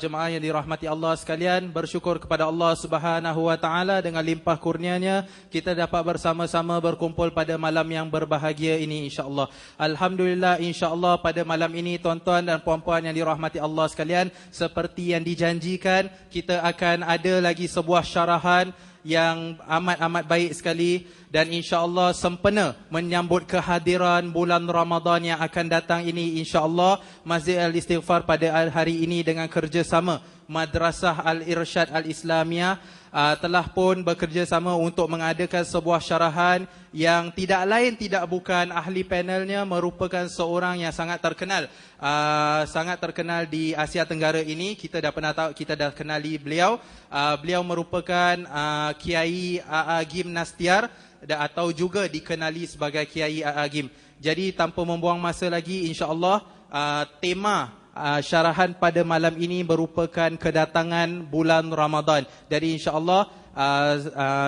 jemaah yang dirahmati Allah sekalian, bersyukur kepada Allah Subhanahu wa taala dengan limpah kurnianya kita dapat bersama-sama berkumpul pada malam yang berbahagia ini insya-Allah. Alhamdulillah, insya-Allah pada malam ini tuan-tuan dan puan-puan yang dirahmati Allah sekalian, seperti yang dijanjikan, kita akan ada lagi sebuah syarahan yang amat-amat baik sekali dan insya-Allah sempena menyambut kehadiran bulan Ramadan yang akan datang ini insya-Allah. Masjid Al-Istighfar pada hari ini dengan kerjasama Madrasah Al-Irsyad Al-Islamiyah telah pun bekerjasama untuk mengadakan sebuah syarahan yang tidak lain tidak bukan ahli panelnya merupakan seorang yang sangat terkenal di Asia Tenggara ini. Kita dah pernah tahu, kita dah kenali beliau. Beliau merupakan Kiai Agim Nastiar atau juga dikenali sebagai Kiai Agim. Jadi tanpa membuang masa lagi, insya-Allah tema syarahan pada malam ini merupakan kedatangan bulan Ramadan. Jadi insya-Allah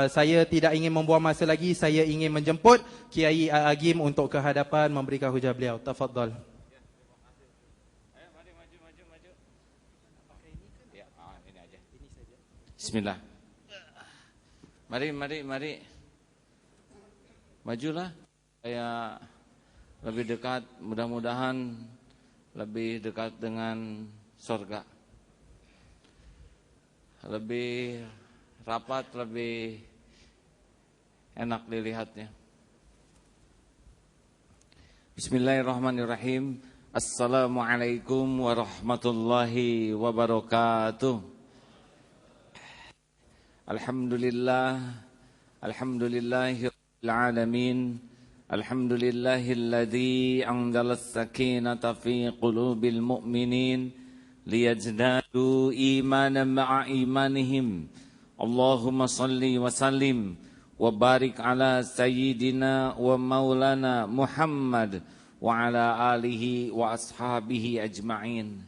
saya tidak ingin membuang masa lagi, saya ingin menjemput Kiai Agim untuk ke hadapan memberikan hujah beliau. Tafadhal. Bismillah. Mari. Majulah. Saya lebih dekat, mudah-mudahan lebih dekat dengan surga. Lebih rapat, lebih enak dilihatnya. Bismillahirrahmanirrahim. Assalamualaikum warahmatullahi wabarakatuh. Alhamdulillahirabbil alamin. Alhamdulillahilladzi anzalas sakinata fi qulubil mu'minin liyazdadu imanan ma'a imanihim. Allahumma salli wa sallim wa barik ala sayyidina wa maulana Muhammad wa ala alihi wa ashabihi ajma'in.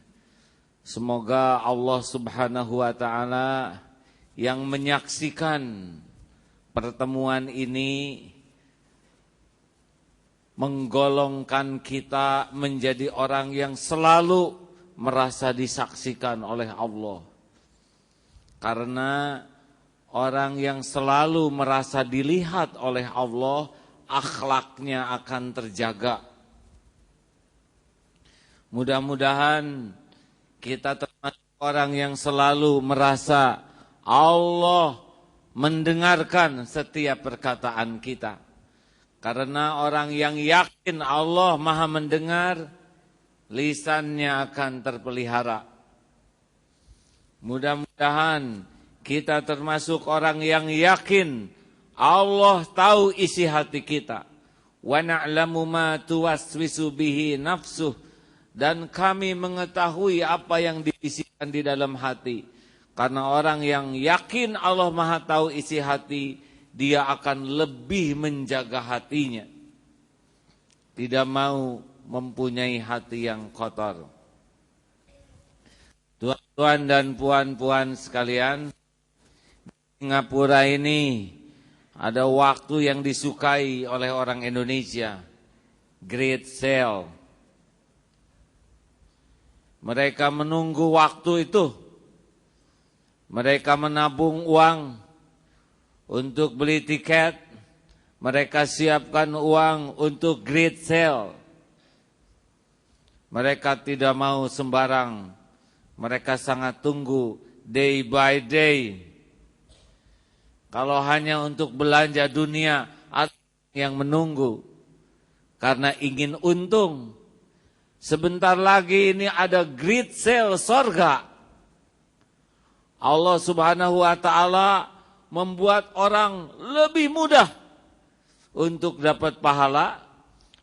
Semoga Allah Subhanahu wa taala yang menyaksikan pertemuan ini menggolongkan kita menjadi orang yang selalu merasa disaksikan oleh Allah. Karena orang yang selalu merasa dilihat oleh Allah, akhlaknya akan terjaga. Mudah-mudahan kita termasuk orang yang selalu merasa Allah mendengarkan setiap perkataan kita. Karena orang yang yakin Allah Maha mendengar, lisannya akan terpelihara. Mudah-mudahan kita termasuk orang yang yakin Allah tahu isi hati kita. Wa na'lamu ma tuwaswisu bihi nafsuh, dan kami mengetahui apa yang dibisikkan di dalam hati. Karena orang yang yakin Allah Maha tahu isi hati, dia akan lebih menjaga hatinya. Tidak mau mempunyai hati yang kotor. Tuan-tuan dan puan-puan sekalian, Singapura ini ada waktu yang disukai oleh orang Indonesia, Great Sale. Mereka menunggu waktu itu. Mereka menabung uang untuk beli tiket. Mereka siapkan uang untuk Great Sale. Mereka tidak mau sembarang. Mereka sangat tunggu day by day. Kalau hanya untuk belanja dunia, ada yang menunggu karena ingin untung. Sebentar lagi ini ada Great Sale surga. Allah Subhanahu wa taala membuat orang lebih mudah untuk dapat pahala,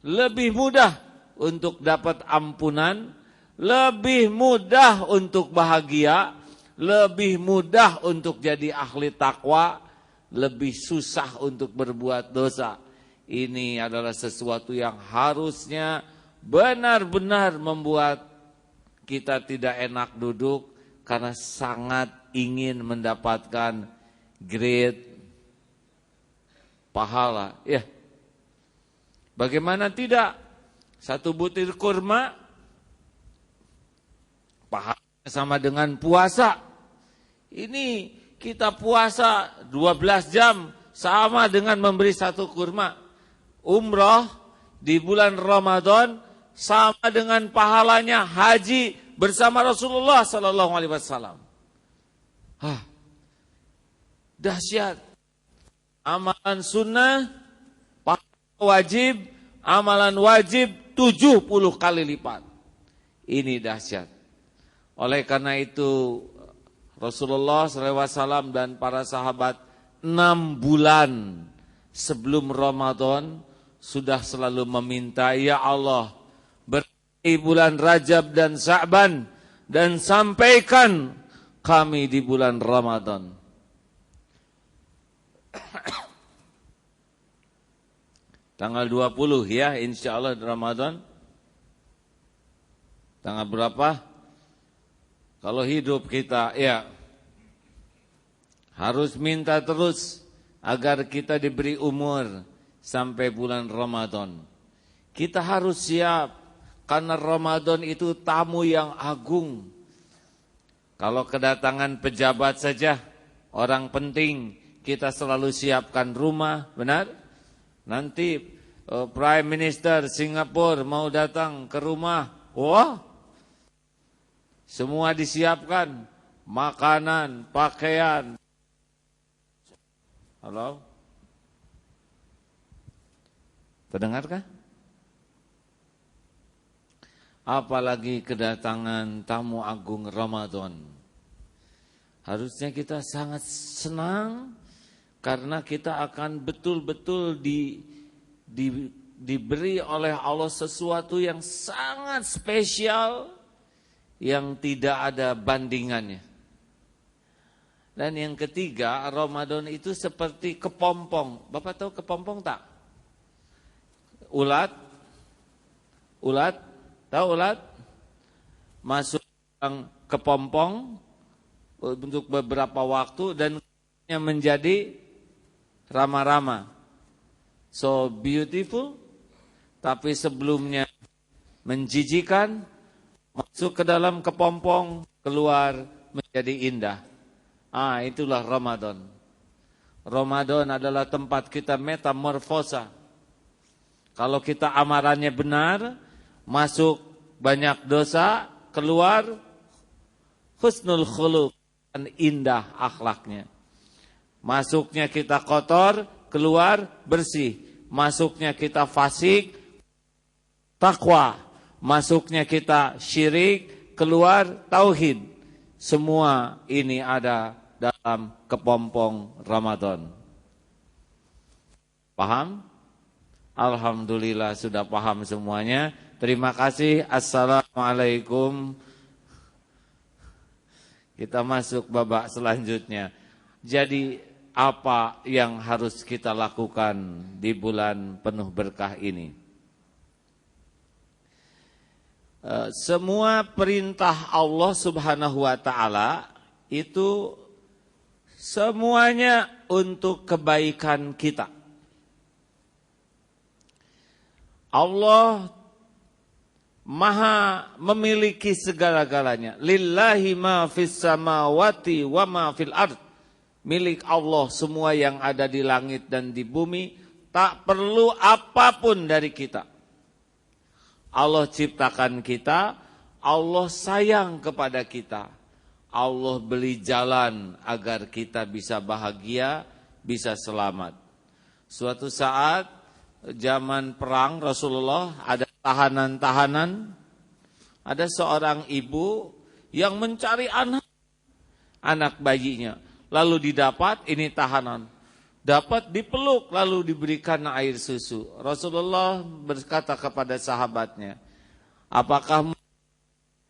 lebih mudah untuk dapat ampunan, lebih mudah untuk bahagia, lebih mudah untuk jadi ahli takwa, lebih susah untuk berbuat dosa. Ini adalah sesuatu yang harusnya benar-benar membuat kita tidak enak duduk karena sangat ingin mendapatkan great pahala. Ya, bagaimana tidak? Satu butir kurma pahala sama dengan puasa. Ini kita puasa 12 jam sama dengan memberi satu kurma. Umrah di bulan Ramadan sama dengan pahalanya haji bersama Rasulullah sallallahu alaihi wasallam. Dahsyat. Amalan sunnah, pahala wajib, amalan wajib 70 kali lipat. Ini dahsyat. Oleh karena itu Rasulullah SAW dan para sahabat 6 bulan sebelum Ramadan sudah selalu meminta, ya Allah, berkahi bulan Rajab dan Sya'ban dan sampaikan kami di bulan Ramadan. Tanggal 20 ya, insya Allah Ramadan. Tanggal berapa? Kalau hidup kita, ya harus minta terus agar kita diberi umur sampai bulan Ramadan. Kita harus siap, karena Ramadan itu tamu yang agung. Kalau kedatangan pejabat saja, orang penting, kita selalu siapkan rumah, benar? Nanti Prime Minister Singapura mau datang ke rumah, wah, semua disiapkan, makanan, pakaian. Halo? Terdengarkah? Apalagi kedatangan tamu agung Ramadan. Harusnya kita sangat senang karena kita akan betul-betul diberi oleh Allah sesuatu yang sangat spesial yang tidak ada bandingannya. Dan yang ketiga, Ramadan itu seperti kepompong. Bapak tahu kepompong tak? Ulat, tahu ulat? Masuk kepompong untuk beberapa waktu dan menjadi rama-rama. So beautiful, tapi sebelumnya menjijikan, masuk ke dalam kepompong, keluar menjadi indah. Itulah Ramadan. Ramadan adalah tempat kita metamorfosa. Kalau kita amarannya benar, masuk banyak dosa, keluar husnul khuluq, dan indah akhlaknya. Masuknya kita kotor, keluar bersih. Masuknya kita fasik, takwa. Masuknya kita syirik, keluar tauhid. Semua ini ada dalam kepompong Ramadan. Paham? Alhamdulillah sudah paham semuanya. Terima kasih. Assalamualaikum. Kita masuk babak selanjutnya. Jadi apa yang harus kita lakukan di bulan penuh berkah ini? Semua perintah Allah Subhanahu wa ta'ala itu semuanya untuk kebaikan kita. Allah Maha memiliki segala-galanya. Lillahi ma fis samawati wa ma fil ard. Milik Allah semua yang ada di langit dan di bumi. Tak perlu apapun dari kita. Allah ciptakan kita, Allah sayang kepada kita. Allah beli jalan agar kita bisa bahagia, bisa selamat. Suatu saat zaman perang Rasulullah ada tahanan-tahanan. Ada seorang ibu yang mencari anak bayinya. Lalu didapat, ini tahanan. Dapat dipeluk lalu diberikan air susu. Rasulullah berkata kepada sahabatnya, apakah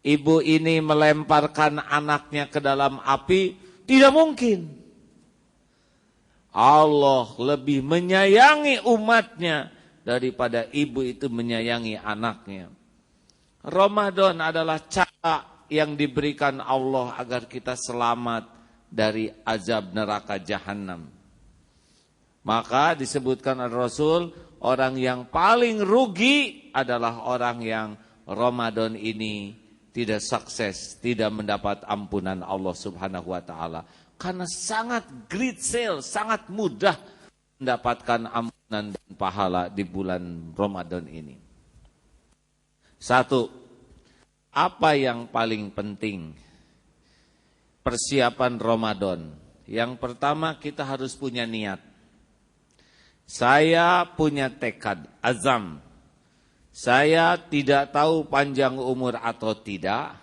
ibu ini melemparkan anaknya ke dalam api? Tidak mungkin. Allah lebih menyayangi umatnya daripada ibu itu menyayangi anaknya. Ramadan adalah cara yang diberikan Allah agar kita selamat dari azab neraka jahanam. Maka disebutkan oleh Rasul, orang yang paling rugi adalah orang yang Ramadan ini tidak sukses, tidak mendapat ampunan Allah Subhanahu wa taala. Karena sangat great sale, sangat mudah mendapatkan ampunan dan pahala di bulan Ramadan ini. Satu, apa yang paling penting persiapan Ramadan? Yang pertama, kita harus punya niat. Saya punya tekad, azam. Saya tidak tahu panjang umur atau tidak,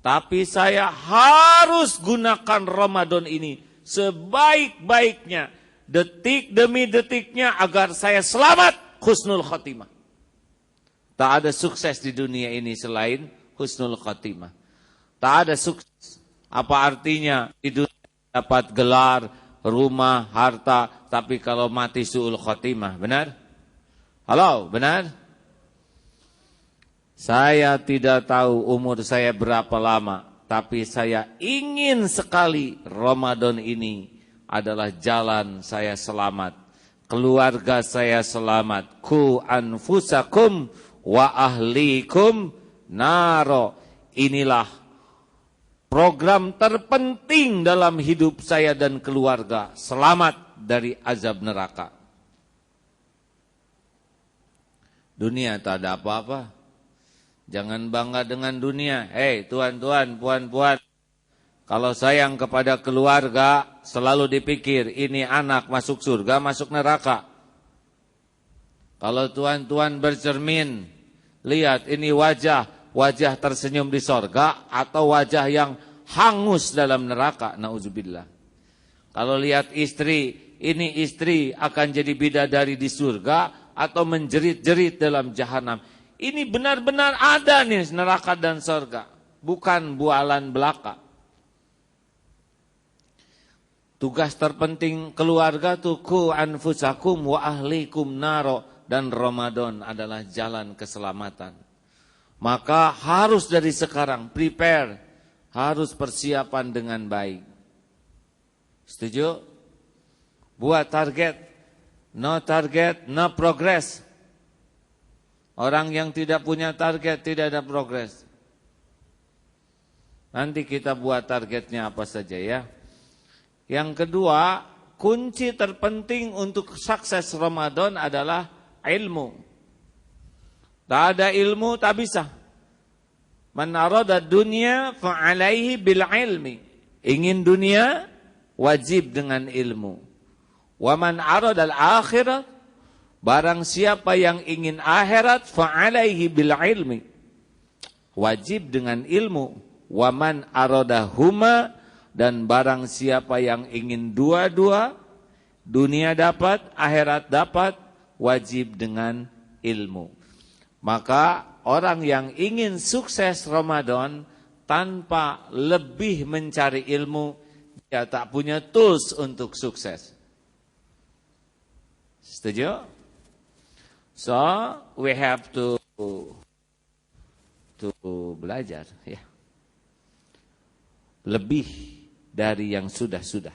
tapi saya harus gunakan Ramadan ini sebaik-baiknya, detik demi detiknya, agar saya selamat husnul khotimah. Tak ada sukses di dunia ini selain husnul khotimah. Tak ada sukses. Apa artinya di dunia dapat gelar, rumah, harta, tapi kalau mati su'ul khotimah, benar? Halo, benar? Saya tidak tahu umur saya berapa lama, tapi saya ingin sekali Ramadan ini adalah jalan saya selamat, keluarga saya selamat. Ku anfusakum wa ahlikum naro. Inilah program terpenting dalam hidup saya dan keluarga, selamat dari azab neraka. Dunia tak ada apa-apa. Jangan bangga dengan dunia. Hei tuan-tuan, puan-puan, kalau sayang kepada keluarga, selalu dipikir ini anak masuk surga, masuk neraka. Kalau tuan-tuan bercermin, lihat ini wajah tersenyum di sorga atau wajah yang hangus dalam neraka. Nauzubillah. Kalau lihat istri, ini istri akan jadi bidadari di surga atau menjerit-jerit dalam jahanam. Ini benar-benar ada nih neraka dan surga, bukan bualan belaka. Tugas terpenting keluarga tuh ku anfusakum wa ahlikum naro, dan Ramadan adalah jalan keselamatan. Maka harus dari sekarang prepare, harus persiapan dengan baik. Setuju? Buat target, no progress. Orang yang tidak punya target tidak ada progres. Nanti kita buat targetnya apa saja ya. Yang kedua, kunci terpenting untuk sukses Ramadan adalah ilmu. Tak ada ilmu tak bisa. Man arada dunya fa'alaihi bil ilmi. Ingin dunia wajib dengan ilmu. Wa man arada al-akhirat, barang siapa yang ingin akhirat fa'alaihi bil ilmi, wajib dengan ilmu. Wa man aradahuma, dan barang siapa yang ingin dua-dua, dunia dapat, akhirat dapat, wajib dengan ilmu. Maka orang yang ingin sukses Ramadan tanpa lebih mencari ilmu, dia tak punya tools untuk sukses. Setuju? So we have to belajar ya. Lebih dari yang sudah-sudah.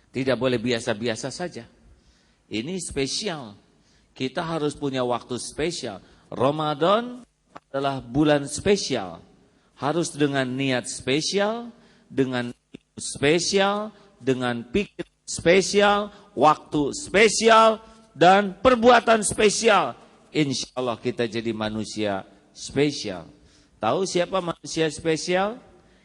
Tidak boleh biasa-biasa saja. Ini spesial. Kita harus punya waktu spesial. Ramadan adalah bulan spesial. Harus dengan niat spesial, dengan spesial, dengan pikir spesial, waktu spesial, dan perbuatan spesial. Insya Allah kita jadi manusia spesial. Tahu siapa manusia spesial?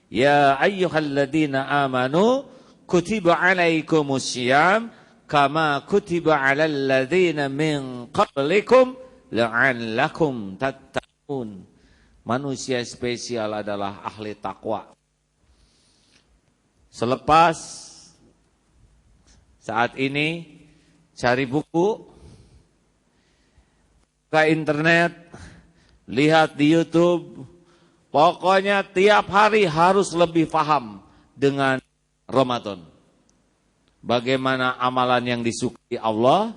Ya ayyuhalladzina amanu kutiba alaikumussyiyam kama kutiba alal ladzina min qablikum la'allakum tattaqun. Manusia spesial adalah ahli takwa. Selepas saat ini cari buku, ke internet, lihat di YouTube, pokoknya tiap hari harus lebih paham dengan Ramadan. Bagaimana amalan yang disukai Allah,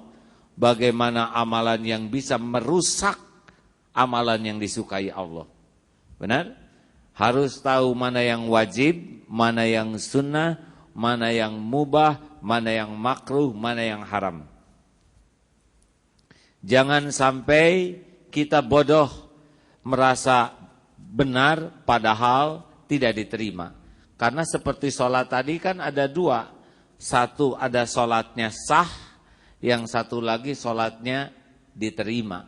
bagaimana amalan yang bisa merusak amalan yang disukai Allah. Benar? Harus tahu mana yang wajib, mana yang sunnah, mana yang mubah, mana yang makruh, mana yang haram. Jangan sampai kita bodoh merasa benar padahal tidak diterima. Karena seperti sholat tadi kan ada dua. Satu ada sholatnya sah, yang satu lagi sholatnya diterima.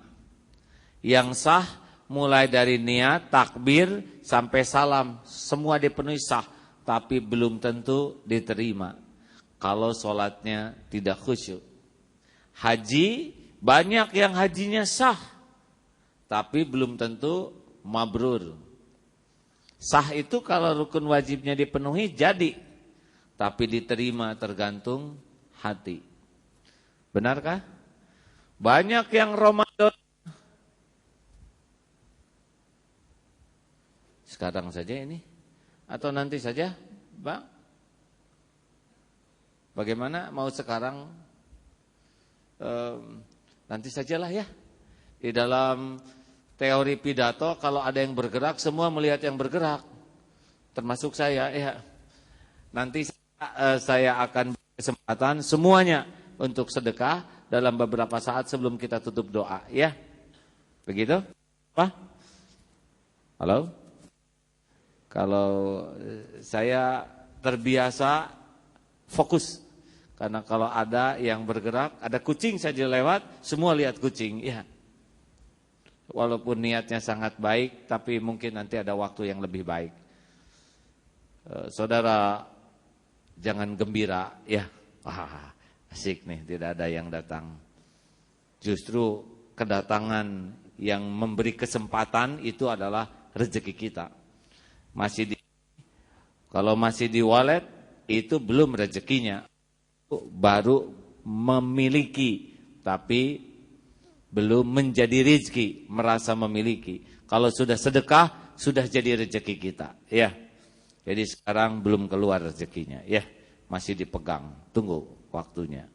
Yang sah mulai dari niat, takbir, sampai salam, semua dipenuhi sah. Tapi belum tentu diterima kalau sholatnya tidak khusyuk. Haji, banyak yang hajinya sah, tapi belum tentu mabrur. Sah itu kalau rukun wajibnya dipenuhi jadi, tapi diterima tergantung hati. Benarkah? Banyak yang Ramadan sekarang saja ini atau nanti saja, Bang? Bagaimana? Mau sekarang? Nanti sajalah ya. Di dalam teori pidato, kalau ada yang bergerak, semua melihat yang bergerak, termasuk saya. Ya, nanti saya akan berkesempatan semuanya untuk sedekah dalam beberapa saat sebelum kita tutup doa. Ya, begitu? Apa? Halo? Kalau saya terbiasa fokus. Karena kalau ada yang bergerak, ada kucing saja lewat, semua lihat kucing. Ya. Walaupun niatnya sangat baik, tapi mungkin nanti ada waktu yang lebih baik. Saudara, jangan gembira. Ya, asik nih, tidak ada yang datang. Justru kedatangan yang memberi kesempatan itu adalah rezeki kita. Kalau masih di wallet, itu belum rezekinya. Baru memiliki, tapi belum menjadi rezeki, merasa memiliki. Kalau sudah sedekah, sudah jadi rezeki kita. Ya, jadi sekarang belum keluar rezekinya. Ya, masih dipegang. Tunggu waktunya.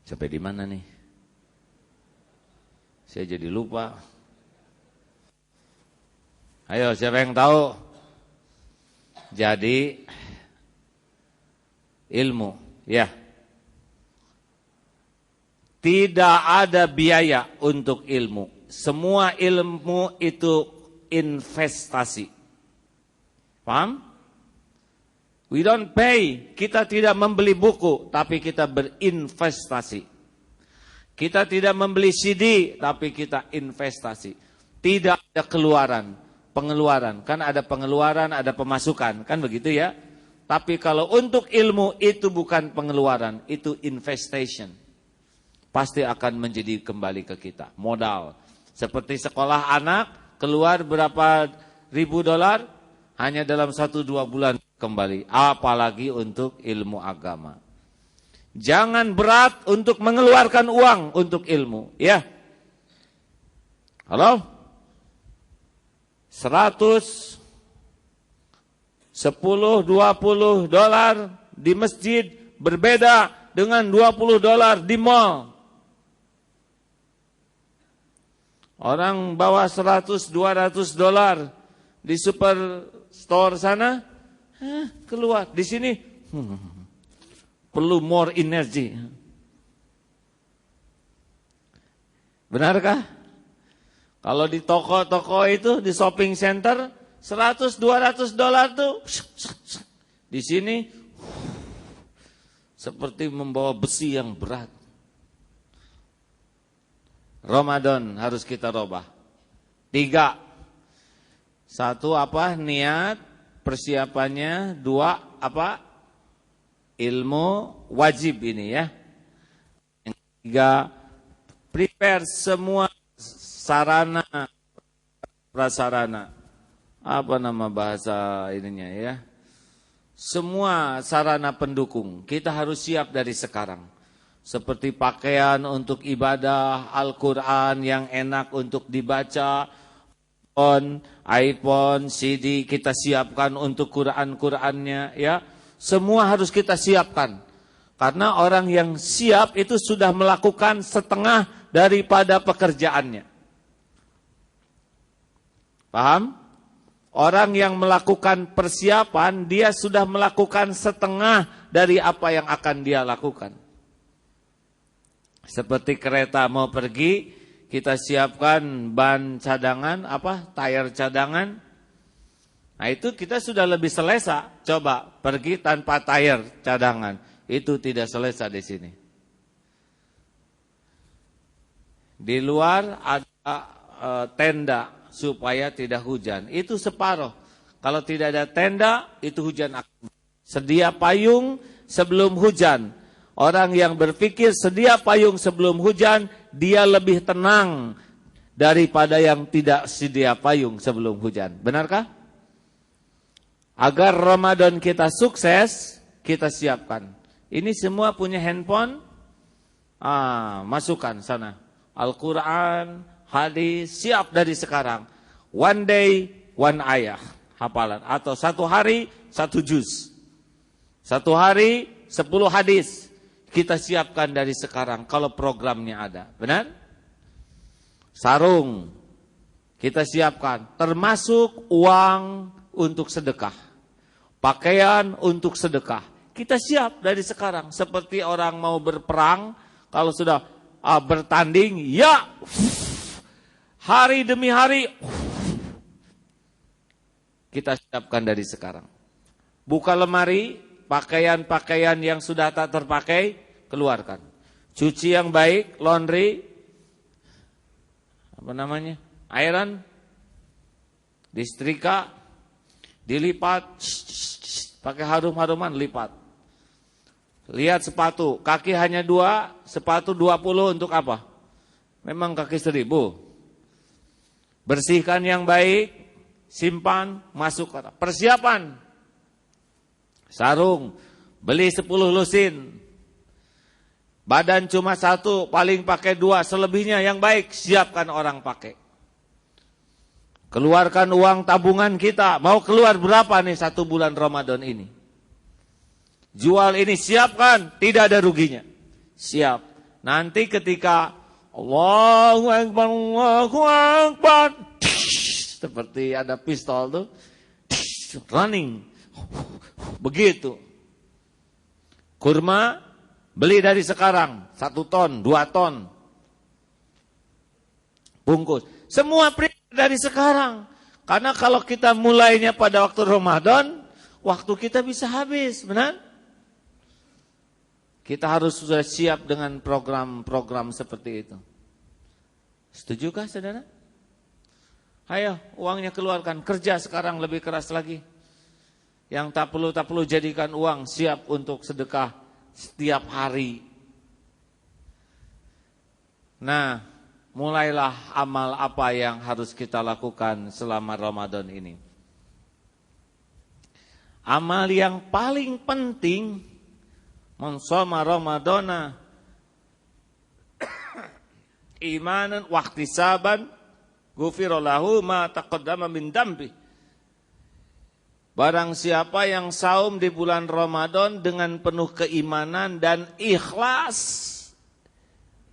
Sampai di mana nih? Saya jadi lupa. Ayo, siapa yang tahu? Jadi ilmu, ya. Tidak ada biaya untuk ilmu. Semua ilmu itu investasi. Paham? We don't pay. Kita tidak membeli buku, tapi kita berinvestasi. Kita tidak membeli CD, tapi kita investasi. Tidak ada pengeluaran. Kan ada pengeluaran, ada pemasukan. Kan begitu ya? Tapi kalau untuk ilmu itu bukan pengeluaran, itu investation. Pasti akan menjadi kembali ke kita, modal. Seperti sekolah anak, keluar berapa ribu dolar, hanya dalam 1-2 bulan kembali. Apalagi untuk ilmu agama. Jangan berat untuk mengeluarkan uang untuk ilmu. Ya. Halo? 100 $10-20 di masjid berbeda dengan $20 di mall. Orang bawa $100-200 di superstore sana, keluar. Di sini perlu more energy. Benarkah? Kalau di toko-toko itu, di shopping center, $100-200 tuh di sini seperti membawa besi yang berat. Ramadan harus kita robah. 3. 1 apa? Niat, persiapannya. 2 apa? Ilmu wajib ini ya. Yang 3, prepare semua sarana prasarana. Apa nama bahasa ininya ya? Semua sarana pendukung kita harus siap dari sekarang. Seperti pakaian untuk ibadah, Al-Quran yang enak untuk dibaca, iPhone, CD kita siapkan untuk Quran-Qurannya ya. Semua harus kita siapkan. Karena orang yang siap itu sudah melakukan setengah daripada pekerjaannya. Paham? Orang yang melakukan persiapan, dia sudah melakukan setengah dari apa yang akan dia lakukan. Seperti kereta mau pergi, kita siapkan ban cadangan, tayar cadangan. Nah itu kita sudah lebih selesa. Coba pergi tanpa tayar cadangan, itu tidak selesa di sini. Di luar ada tenda supaya tidak hujan. Itu separuh. Kalau tidak ada tenda, itu hujan akan. Sedia payung sebelum hujan. Orang yang berpikir sedia payung sebelum hujan, dia lebih tenang daripada yang tidak sedia payung sebelum hujan. Benarkah? Agar Ramadan kita sukses, kita siapkan. Ini semua punya handphone, masukkan sana. Al-Quran, hadis, siap dari sekarang. One day, one ayah, hafalan. Atau 1 hari, 1 juz. 1 hari, 10 hadis. Kita siapkan dari sekarang kalau programnya ada. Benar? Sarung kita siapkan, termasuk uang untuk sedekah, pakaian untuk sedekah. Kita siap dari sekarang. Seperti orang mau berperang, kalau sudah bertanding, ya hari demi hari, kita siapkan dari sekarang. Buka lemari, pakaian-pakaian yang sudah tak terpakai, keluarkan. Cuci yang baik, laundry, iron, disetrika, dilipat, pakai harum-haruman, lipat. Lihat sepatu, kaki hanya 2, sepatu 20 untuk apa? Memang kaki 1000. Bersihkan yang baik, simpan, masuk ke persiapan. Sarung, beli 10 lusin. Badan cuma 1, paling pakai 2, selebihnya yang baik siapkan orang pakai. Keluarkan uang tabungan kita, mau keluar berapa nih 1 bulan Ramadan ini? Jual ini, siapkan, tidak ada ruginya. Siap. Nanti ketika Allahu Akbar, Allahu Akbar, seperti ada pistol tuh, running. Begitu. Kurma beli dari sekarang 1 ton, 2 ton. Bungkus. Semua dari sekarang. Karena kalau kita mulainya pada waktu Ramadan, waktu kita bisa habis, benar? Kita harus sudah siap dengan program-program seperti itu. Setujukah saudara? Ayo, uangnya keluarkan, kerja sekarang lebih keras lagi. Yang tak perlu jadikan uang, siap untuk sedekah setiap hari. Nah, mulailah amal apa yang harus kita lakukan selama Ramadan ini. Amal yang paling penting, mensoma Ramadana imanan wa ihtisaban ghufira lahu ma taqaddama min dambi. Barang siapa yang saum di bulan Ramadan dengan penuh keimanan dan ikhlas,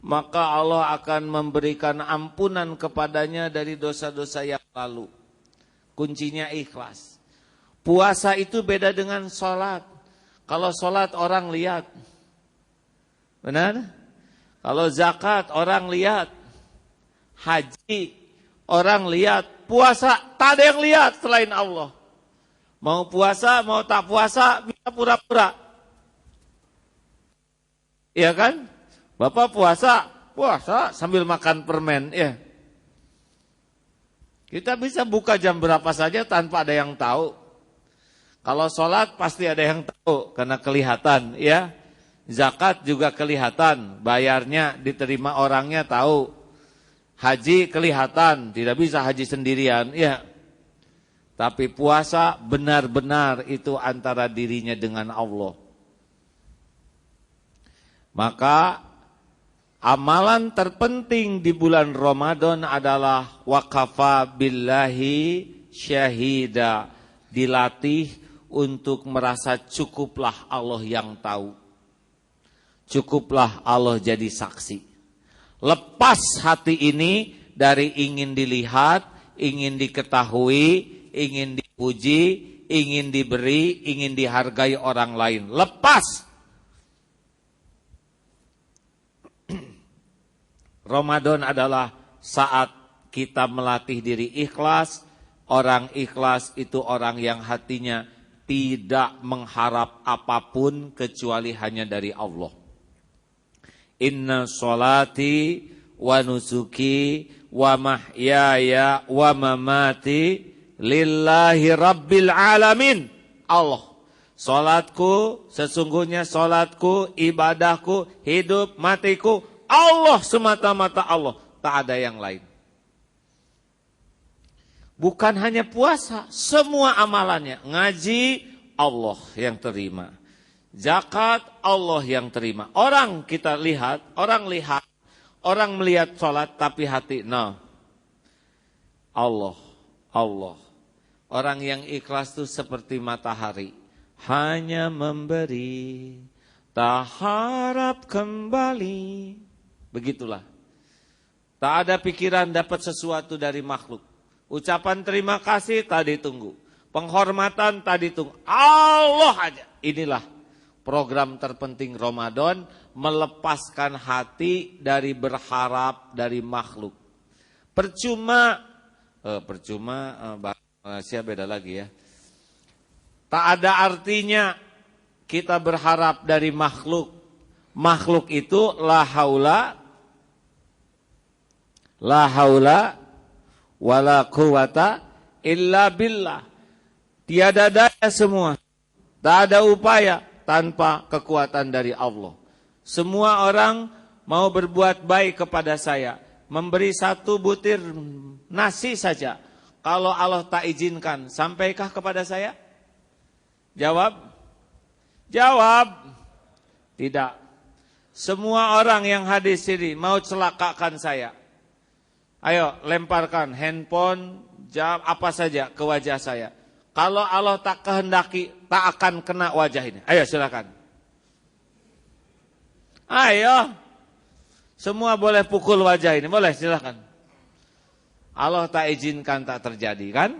maka Allah akan memberikan ampunan kepadanya dari dosa-dosa yang lalu. Kuncinya ikhlas. Puasa itu beda dengan sholat. Kalau sholat orang lihat, benar? Kalau zakat orang lihat, haji orang lihat, puasa tak ada yang lihat selain Allah. Mau puasa, mau tak puasa, bisa pura-pura. Iya kan? Bapak puasa sambil makan permen, ya. Kita bisa buka jam berapa saja tanpa ada yang tahu. Kalau sholat pasti ada yang tahu, karena kelihatan, ya. Zakat juga kelihatan, bayarnya diterima orangnya tahu. Haji kelihatan, tidak bisa haji sendirian, ya. Tapi puasa benar-benar itu antara dirinya dengan Allah. Maka amalan terpenting di bulan Ramadan adalah waqafa billahi syahida. Dilatih untuk merasa cukuplah Allah yang tahu. Cukuplah Allah jadi saksi. Lepas hati ini dari ingin dilihat, ingin diketahui, ingin dipuji, ingin diberi, ingin dihargai orang lain. Lepas. Ramadan adalah saat kita melatih diri ikhlas. Orang ikhlas itu orang yang hatinya tidak mengharap apapun kecuali hanya dari Allah. Inna sholati wa nusuki wa mahyaya wa mamati lillahi rabbil alamin. Allah. Salatku, sesungguhnya salatku, ibadahku, hidup, matiku, Allah semata-mata Allah. Tak ada yang lain. Bukan hanya puasa, semua amalannya. Ngaji, Allah yang terima. Zakat, Allah yang terima. Orang kita lihat, orang melihat sholat tapi hati, no. Allah. Orang yang ikhlas itu seperti matahari. Hanya memberi, tak harap kembali. Begitulah. Tak ada pikiran dapat sesuatu dari makhluk. Ucapan terima kasih tak ditunggu. Penghormatan tak ditunggu. Allah aja. Inilah program terpenting Ramadan. Melepaskan hati dari berharap dari makhluk. Percuma bahasa Malaysia beda lagi ya. Tak ada artinya kita berharap dari makhluk. Makhluk itu la haula wala quwata illa billah. Tiada daya semua. Tak ada upaya tanpa kekuatan dari Allah. Semua orang mau berbuat baik kepada saya. Memberi satu butir nasi saja. Kalau Allah tak izinkan, sampaikah kepada saya? Jawab. Tidak. Semua orang yang hadir sini mau celakakan saya. Ayo lemparkan handphone, jam apa saja ke wajah saya. Kalau Allah tak kehendaki, tak akan kena wajah ini. Ayo silakan. Ayo. Semua boleh pukul wajah ini, boleh silakan. Allah tak izinkan tak terjadi kan?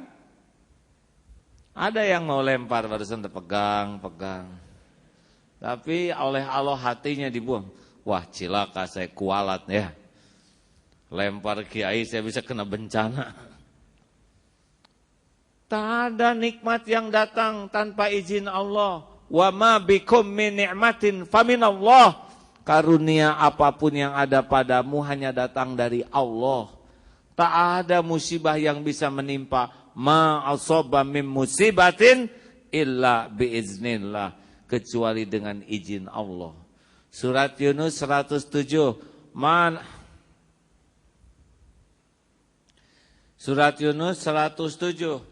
Ada yang mau lempar barusan terpegang. Tapi oleh Allah hatinya dibuang. Wah cilaka saya kualat ya. Lempar kiai saya bisa kena bencana. Tak ada nikmat yang datang tanpa izin Allah. Wa ma bikum min ni'matin faminallah. Karunia apapun yang ada padamu hanya datang dari Allah. Tak ada musibah yang bisa menimpa. Ma asaba min musibatin illa biiznillah. Kecuali dengan izin Allah. Surat Yunus 107. Surat Yunus 107.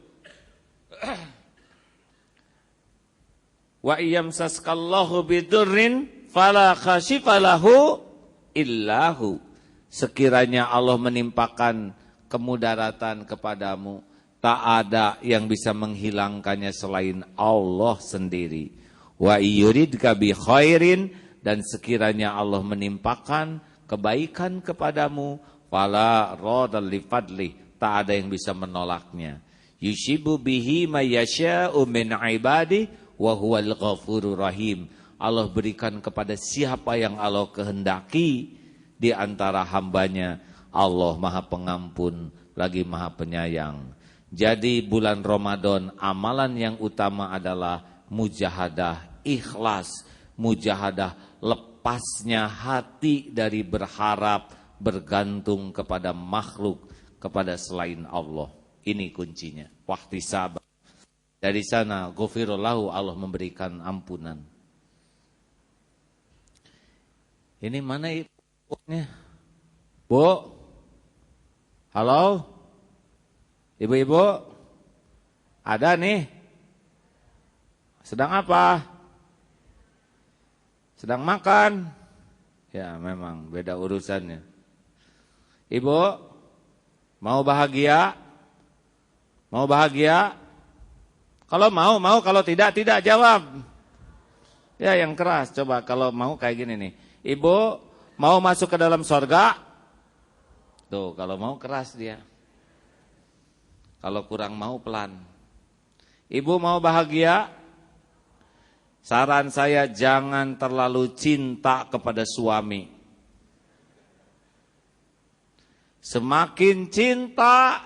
Wa iyamsaskallahu bidurrin fala khashifa lahu illahu. Sekiranya Allah menimpakan kemudaratan kepadamu, tak ada yang bisa menghilangkannya selain Allah sendiri. Wa yuridka bi khairin, dan sekiranya Allah menimpakan kebaikan kepadamu, fala radal li fadli, tak ada yang bisa menolaknya. Yushibu bihi may yasha'u min ibadi wa huwal ghafurur rahim. Allah berikan kepada siapa yang Allah kehendaki di antara hambanya. Allah Maha Pengampun lagi Maha Penyayang. Jadi bulan Ramadan amalan yang utama adalah mujahadah ikhlas, mujahadah lepasnya hati dari berharap bergantung kepada makhluk, kepada selain Allah. Ini kuncinya. Wahtisab. Dari sana ghufirallahu, Allah memberikan ampunan. Ini mana ibunya? Bu? Halo? Ibu-ibu? Ada nih? Sedang apa? Sedang makan? Ya memang beda urusannya. Ibu? Mau bahagia? Mau bahagia? Kalau mau, kalau tidak, jawab. Ya yang keras, coba kalau mau kayak gini nih. Ibu mau masuk ke dalam sorga? Tuh kalau mau keras dia. Kalau kurang mau pelan. Ibu mau bahagia? Saran saya jangan terlalu cinta kepada suami. Semakin cinta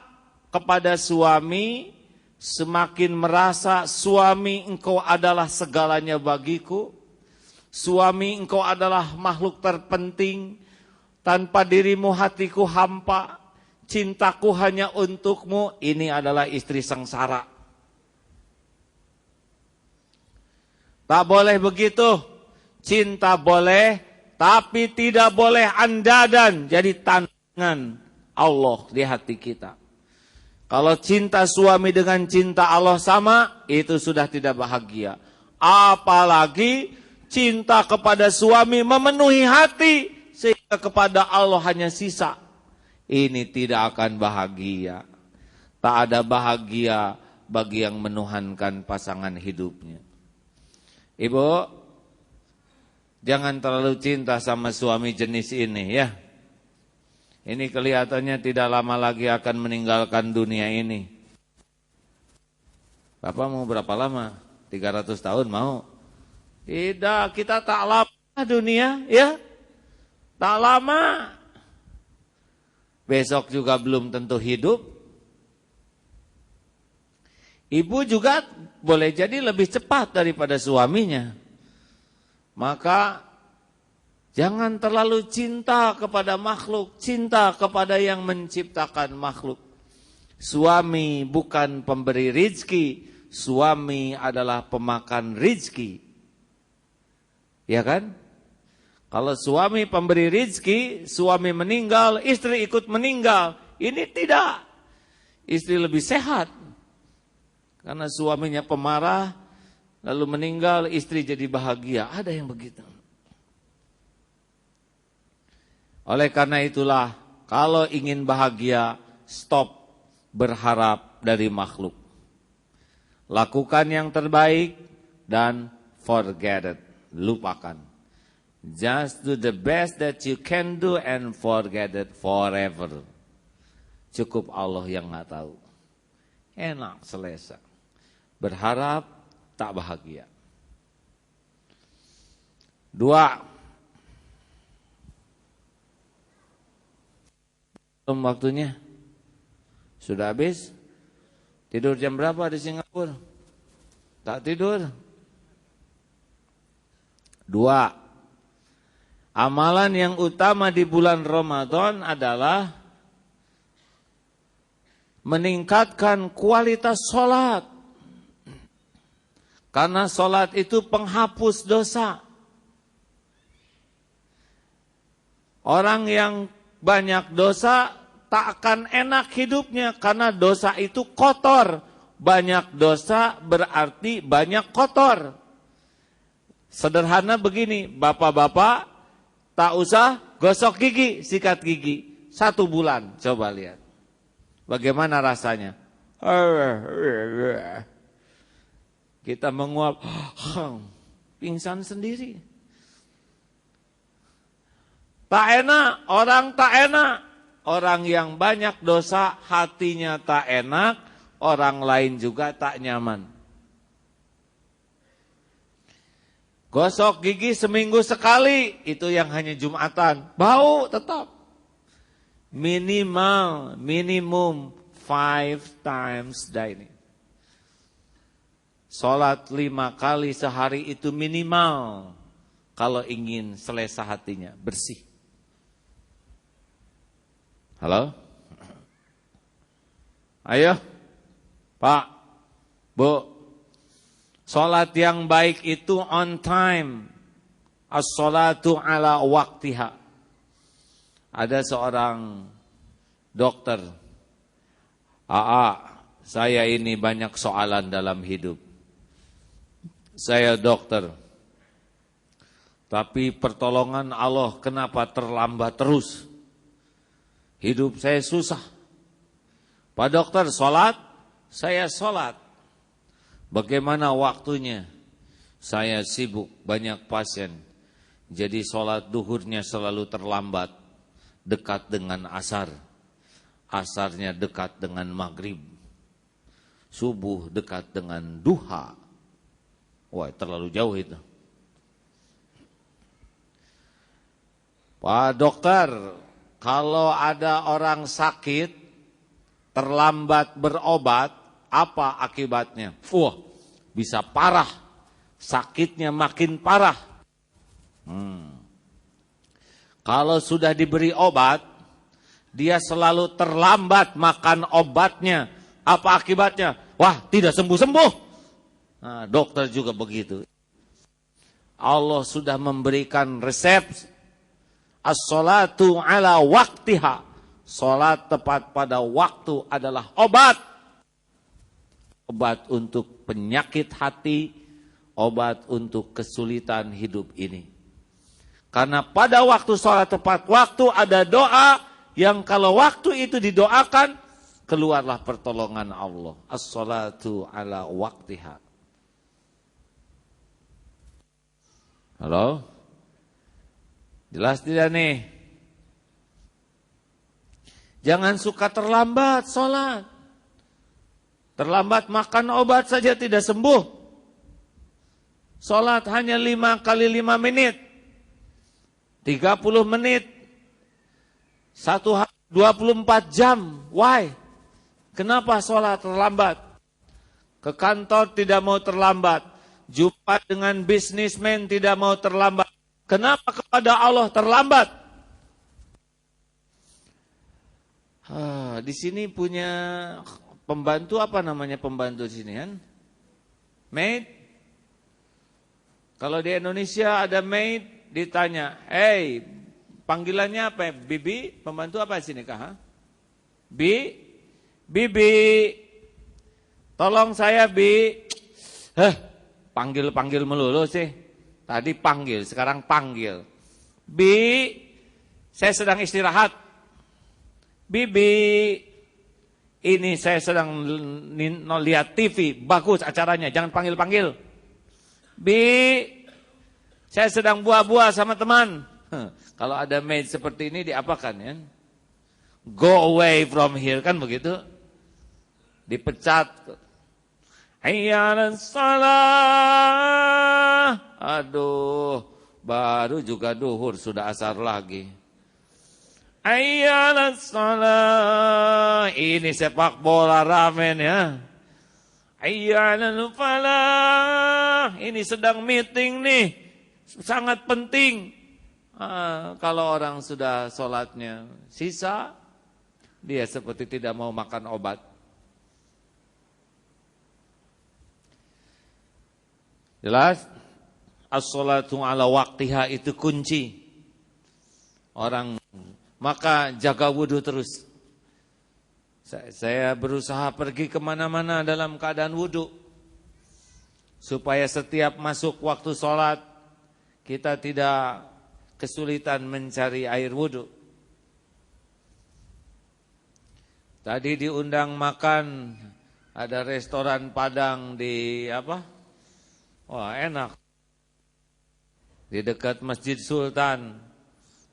kepada suami, semakin merasa suami engkau adalah segalanya bagiku. Suami engkau adalah makhluk terpenting. Tanpa dirimu hatiku hampa. Cintaku hanya untukmu. Ini adalah istri sengsara. Tak boleh begitu. Cinta boleh, tapi tidak boleh andadan jadi tantangan Allah di hati kita. Kalau cinta suami dengan cinta Allah sama, itu sudah tidak bahagia. Apalagi cinta kepada suami memenuhi hati, sehingga kepada Allah hanya sisa. Ini tidak akan bahagia. Tak ada bahagia bagi yang menuhankan pasangan hidupnya. Ibu, jangan terlalu cinta sama suami jenis ini ya. Ini kelihatannya tidak lama lagi akan meninggalkan dunia ini. Bapak mau berapa lama? 300 tahun mau? Tidak, kita tak lama dunia ya. Tak lama. Besok juga belum tentu hidup. Ibu juga boleh jadi lebih cepat daripada suaminya. Maka jangan terlalu cinta kepada makhluk, cinta kepada yang menciptakan makhluk. Suami bukan pemberi rizki, suami adalah pemakan rizki. Ya kan? Kalau suami pemberi rizki, suami meninggal, istri ikut meninggal. Ini tidak. Istri lebih sehat. Karena suaminya pemarah, lalu meninggal, istri jadi bahagia. Ada yang begitu. Oleh karena itulah, kalau ingin bahagia, stop berharap dari makhluk. Lakukan yang terbaik dan forget it. Lupakan. Just do the best that you can do and forget it forever. Cukup Allah yang nggak tahu. Enak, selesa. Berharap tak bahagia. 2. Belum waktunya. Sudah habis. Tidur jam berapa di Singapura? Tak tidur. 2. Amalan yang utama di bulan Ramadan adalah meningkatkan kualitas sholat. Karena sholat itu penghapus dosa. Orang yang banyak dosa tak akan enak hidupnya karena dosa itu kotor. Banyak dosa berarti banyak kotor. Sederhana begini, bapak-bapak tak usah gosok gigi, sikat gigi 1 bulan, coba lihat. Bagaimana rasanya? Kita menguap, pingsan sendiri. Tak enak, orang tak enak. Orang yang banyak dosa, hatinya tak enak, orang lain juga tak nyaman. Gosok gigi seminggu sekali, itu yang hanya Jumatan. Bau tetap. Minimum 5 times daily. Salat 5 kali sehari itu minimal. Kalau ingin selesa hatinya, bersih. Halo? Ayo, Pak, Bu. Salat yang baik itu on time. As-salatu ala waktiha. Ada seorang dokter. Saya ini banyak soalan dalam hidup. Saya dokter. Tapi pertolongan Allah kenapa terlambat terus? Hidup saya susah. Pak dokter, sholat? Saya sholat. Bagaimana waktunya? Saya sibuk, banyak pasien. Jadi sholat duhurnya selalu terlambat. Dekat dengan asar. Asarnya dekat dengan maghrib. Subuh dekat dengan duha. Wah, terlalu jauh itu. Pak dokter, Kalau ada orang sakit, terlambat berobat, apa akibatnya? Wah, bisa parah. Sakitnya makin parah. Kalau sudah diberi obat, dia selalu terlambat makan obatnya. Apa akibatnya? Wah, tidak sembuh-sembuh. Nah, dokter juga begitu. Allah sudah memberikan resep. As-salatu ala waktiha. Salat tepat pada waktu adalah obat. Obat untuk penyakit hati, obat untuk kesulitan hidup ini. Karena pada waktu salat tepat waktu ada doa yang kalau waktu itu didoakan, keluarlah pertolongan Allah. As-salatu ala waktiha. Halo? Jelas tidak nih? Jangan suka terlambat sholat. Terlambat makan obat saja tidak sembuh. Sholat hanya 5 kali 5 menit. 30 menit. 24 jam. Why? Kenapa sholat terlambat? Ke kantor tidak mau terlambat. Jumpa dengan bisnismen tidak mau terlambat. Kenapa kepada Allah terlambat? Di sini punya pembantu, apa namanya pembantu di sini kan? Maid. Kalau di Indonesia ada maid, ditanya, hey, panggilannya apa? Bibi, pembantu apa di sini kah? Bibi, tolong saya Bi. Panggil melulu sih. Tadi panggil, sekarang panggil. Bi, saya sedang istirahat. Bibi, ini saya sedang lihat TV, bagus acaranya, jangan panggil-panggil. Bi, saya sedang buah-buah sama teman. Kalau ada maid seperti ini diapakan ya? Go away from here, kan begitu? Dipecat. Hayya salah. Aduh, baru juga duhur sudah asar lagi. Hayya salah. Ini sepak bola ramen ya. Hayya falah. Ini sedang meeting nih. Sangat penting. Kalau orang sudah sholatnya sisa, dia seperti tidak mau makan obat. Jelas? As-salatu ala waktiha itu kunci. Orang, maka jaga wudhu terus. Saya berusaha pergi kemana-mana dalam keadaan wudhu. Supaya setiap masuk waktu sholat, kita tidak kesulitan mencari air wudhu. Tadi diundang makan, ada restoran Padang di apa? Wah, enak. Di dekat Masjid Sultan.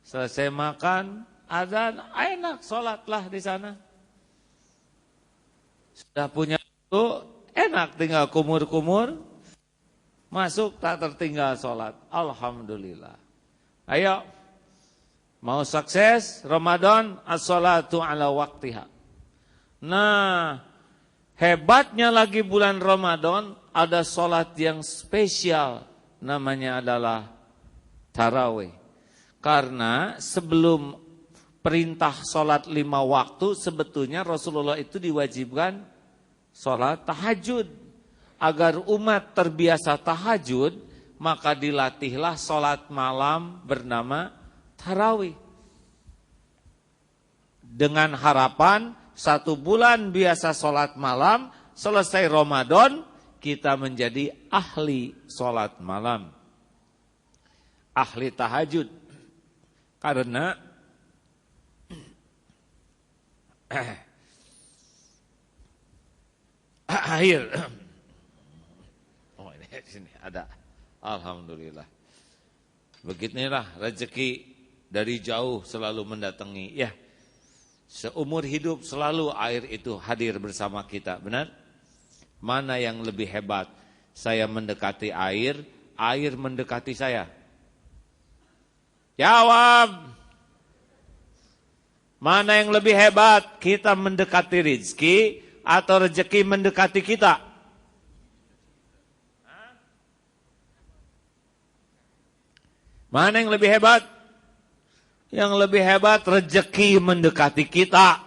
Selesai makan, azan, enak, sholatlah di sana. Sudah punya itu, enak, tinggal kumur-kumur, masuk tak tertinggal sholat. Alhamdulillah. Ayo, mau sukses Ramadan, as-salatu ala waktiha. Nah, hebatnya lagi bulan Ramadan, ada sholat yang spesial, namanya adalah tarawih. Karena sebelum perintah sholat 5 waktu, sebetulnya Rasulullah itu diwajibkan sholat tahajud. Agar umat terbiasa tahajud, maka dilatihlah sholat malam bernama tarawih. Dengan harapan 1 bulan biasa sholat malam, selesai Ramadan, kita menjadi ahli sholat malam. Ahli tahajud. Karena akhir. Oh, ini sini ada. Alhamdulillah. Beginilah rezeki dari jauh selalu mendatangi. Ya, seumur hidup selalu air itu hadir bersama kita. Benar? Mana yang lebih hebat? Saya mendekati air, air mendekati saya. Jawab. Mana yang lebih hebat? Kita mendekati rezeki atau rezeki mendekati kita? Mana yang lebih hebat? Yang lebih hebat rezeki mendekati kita.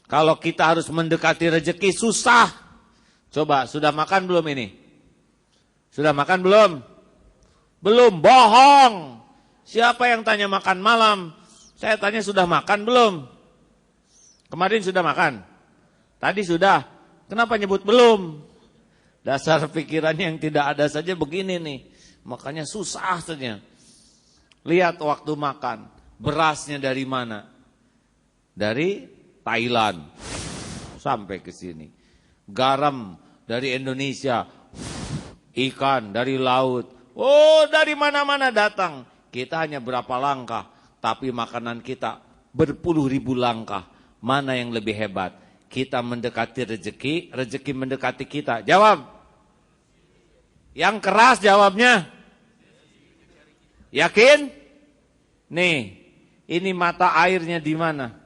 Kalau kita harus mendekati rezeki susah. Coba, sudah makan belum ini? Sudah makan belum? Belum, bohong. Siapa yang tanya makan malam? Saya tanya sudah makan belum? Kemarin sudah makan? Tadi sudah. Kenapa nyebut belum? Dasar pikirannya yang tidak ada saja begini nih. Makanya susah saja. Lihat waktu makan. Berasnya dari mana? Dari Thailand. Sampai ke sini. Garam dari Indonesia. Ikan dari laut. Oh, dari mana-mana datang. Kita hanya berapa langkah. Tapi makanan kita berpuluh-ribu langkah. Mana yang lebih hebat? Kita mendekati rezeki, rezeki mendekati kita. Jawab. Yang keras jawabnya. Yakin? Nih, ini mata airnya di mana?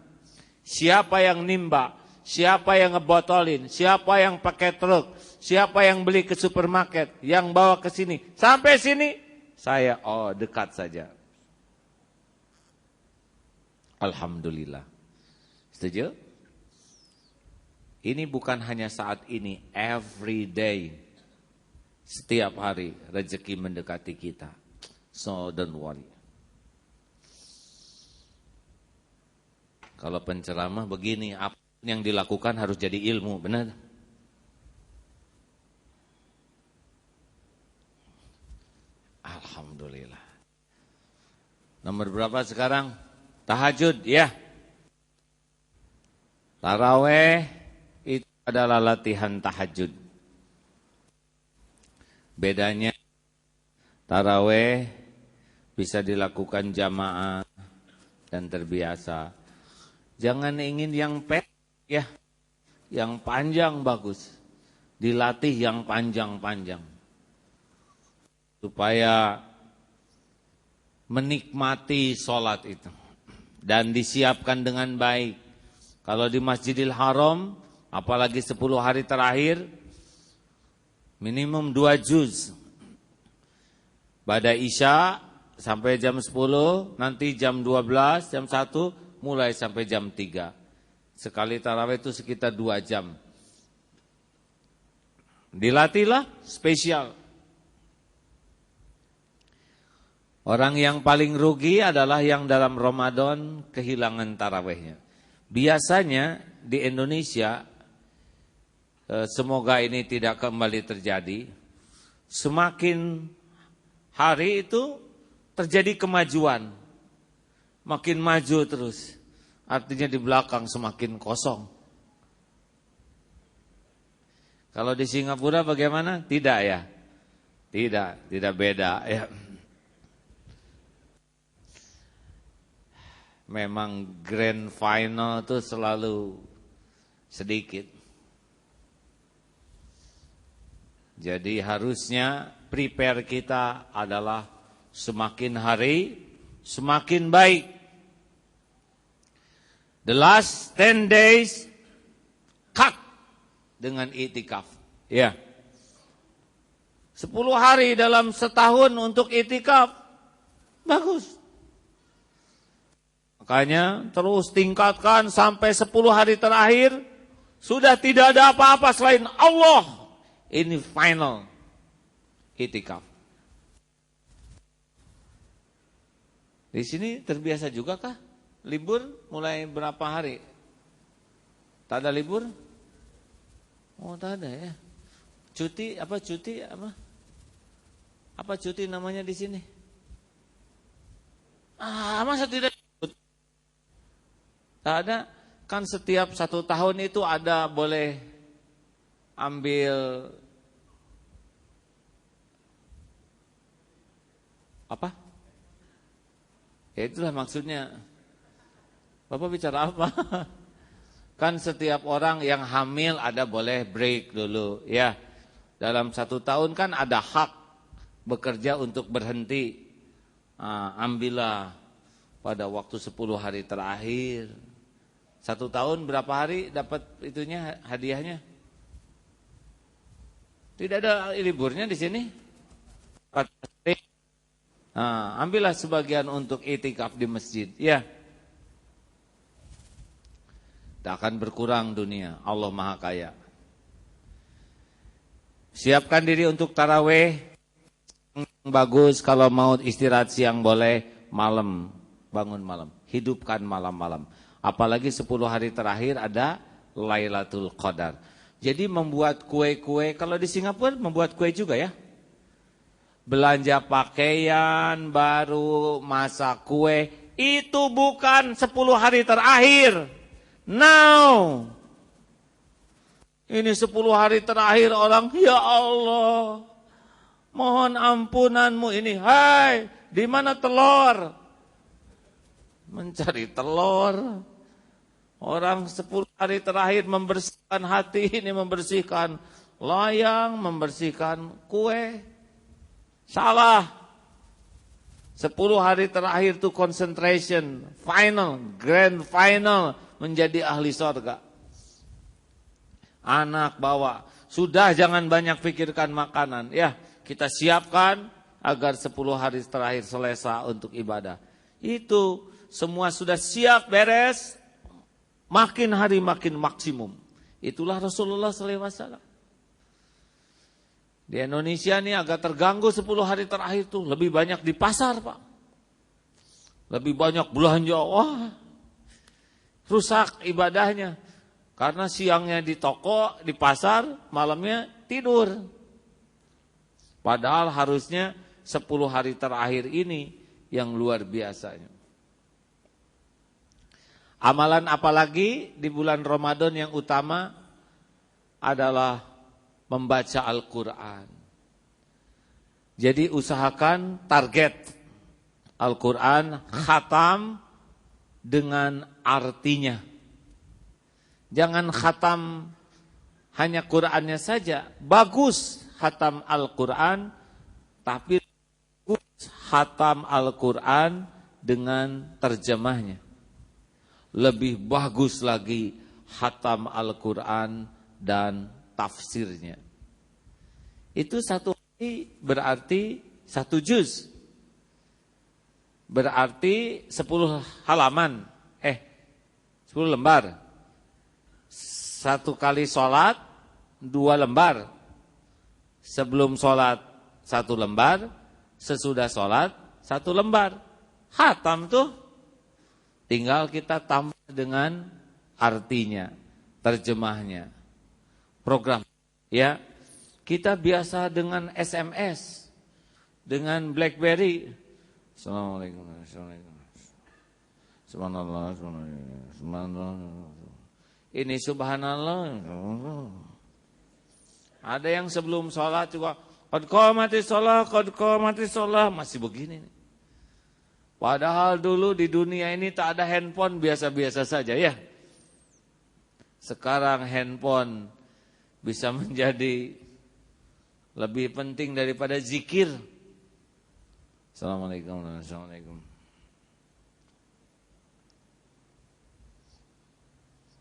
Siapa yang nimba? Siapa yang ngebotolin? Siapa yang pakai truk? Siapa yang beli ke supermarket? Yang bawa ke sini? Sampai sini? Saya, dekat saja. Alhamdulillah. Setuju? Ini bukan hanya saat ini, every day. Setiap hari rezeki mendekati kita. So don't worry. Kalau penceramah begini, apa yang dilakukan harus jadi ilmu, benar? Alhamdulillah. Nomor berapa sekarang? Tahajud, ya. Taraweh itu adalah latihan tahajud. Bedanya taraweh bisa dilakukan jamaah dan terbiasa. Jangan ingin yang pendek ya. Yang panjang bagus. Dilatih yang panjang-panjang. Supaya menikmati sholat itu. Dan disiapkan dengan baik. Kalau di Masjidil Haram, apalagi 10 hari terakhir, minimum 2 juz. Pada Isya sampai jam 10, nanti jam 12, jam 1, mulai sampai jam 3. Sekali tarawih itu sekitar 2 jam. Dilatihlah spesial. Orang yang paling rugi adalah yang dalam Ramadan kehilangan tarawihnya. Biasanya di Indonesia, semoga ini tidak kembali terjadi, semakin hari itu terjadi kemajuan. Makin maju terus. Artinya di belakang semakin kosong. Kalau di Singapura bagaimana? Tidak ya. Tidak beda ya. Memang grand final itu selalu sedikit. Jadi harusnya prepare kita adalah semakin hari semakin baik. The last 10 days cut dengan itikaf. Ya. 10 hari dalam setahun untuk itikaf. Bagus. Makanya terus tingkatkan sampai 10 hari terakhir. Sudah tidak ada apa-apa selain Allah. Ini final itikaf. Di sini terbiasa juga kah? Libur mulai berapa hari? Tak ada libur? Oh, tak ada ya. Cuti apa? Apa cuti namanya di sini? Masa tidak? Tak ada. Kan setiap 1 tahun itu ada boleh ambil apa? Ya itulah maksudnya. Bapak bicara apa? Kan setiap orang yang hamil ada boleh break dulu. Ya, dalam 1 tahun kan ada hak bekerja untuk berhenti. Ambillah pada waktu 10 hari terakhir. 1 tahun berapa hari dapat itunya hadiahnya? Tidak ada liburnya di sini. 4 hari. Nah, ambillah sebagian untuk itikaf di masjid. Ya. Tak akan berkurang dunia. Allah Maha Kaya. Siapkan diri untuk tarawih. Bagus kalau mau istirahat siang boleh, malam bangun malam. Hidupkan malam-malam. Apalagi 10 hari terakhir ada Lailatul Qadar. Jadi membuat kue-kue, kalau di Singapura membuat kue juga ya. Belanja pakaian baru, masak kue, itu bukan 10 hari terakhir. Now. Ini 10 hari terakhir orang, ya Allah, mohon ampunanmu ini. Hai, di mana telur? Mencari telur. Orang 10 hari terakhir membersihkan hati ini, membersihkan layang, membersihkan kue. Salah. 10 hari terakhir itu concentration, final, grand final, menjadi ahli surga. Anak bawa, sudah jangan banyak pikirkan makanan. Ya, kita siapkan agar 10 hari terakhir selesai untuk ibadah. Itu semua sudah siap beres, makin hari makin maksimum. Itulah Rasulullah SAW. Di Indonesia ini agak terganggu 10 hari terakhir tuh. Lebih banyak di pasar, Pak. Lebih banyak belanja. Wah, rusak ibadahnya. Karena siangnya di toko, di pasar, malamnya tidur. Padahal harusnya 10 hari terakhir ini yang luar biasanya. Amalan apalagi di bulan Ramadan yang utama adalah membaca Al-Quran. Jadi usahakan target Al-Quran khatam dengan artinya. Jangan khatam hanya Qurannya saja. Bagus khatam Al-Quran, tapi bagus khatam Al-Quran dengan terjemahnya. Lebih bagus lagi khatam Al-Quran dan tafsirnya. Itu 1 hari berarti 1 juz. Berarti 10 halaman. 10 lembar. 1 kali sholat 2 lembar. Sebelum sholat 1 lembar. Sesudah sholat 1 lembar. Khatam tuh. Tinggal kita tambah dengan artinya, terjemahnya. Program, ya, kita biasa dengan SMS, dengan BlackBerry. Assalamualaikum, subhanallah, subhanallah. Ini subhanallah. Ada yang sebelum sholat juga, qad qamatis sholat, masih begini. Padahal dulu di dunia ini tak ada handphone, biasa-biasa saja ya. Sekarang handphone bisa menjadi lebih penting daripada zikir. Assalamualaikum.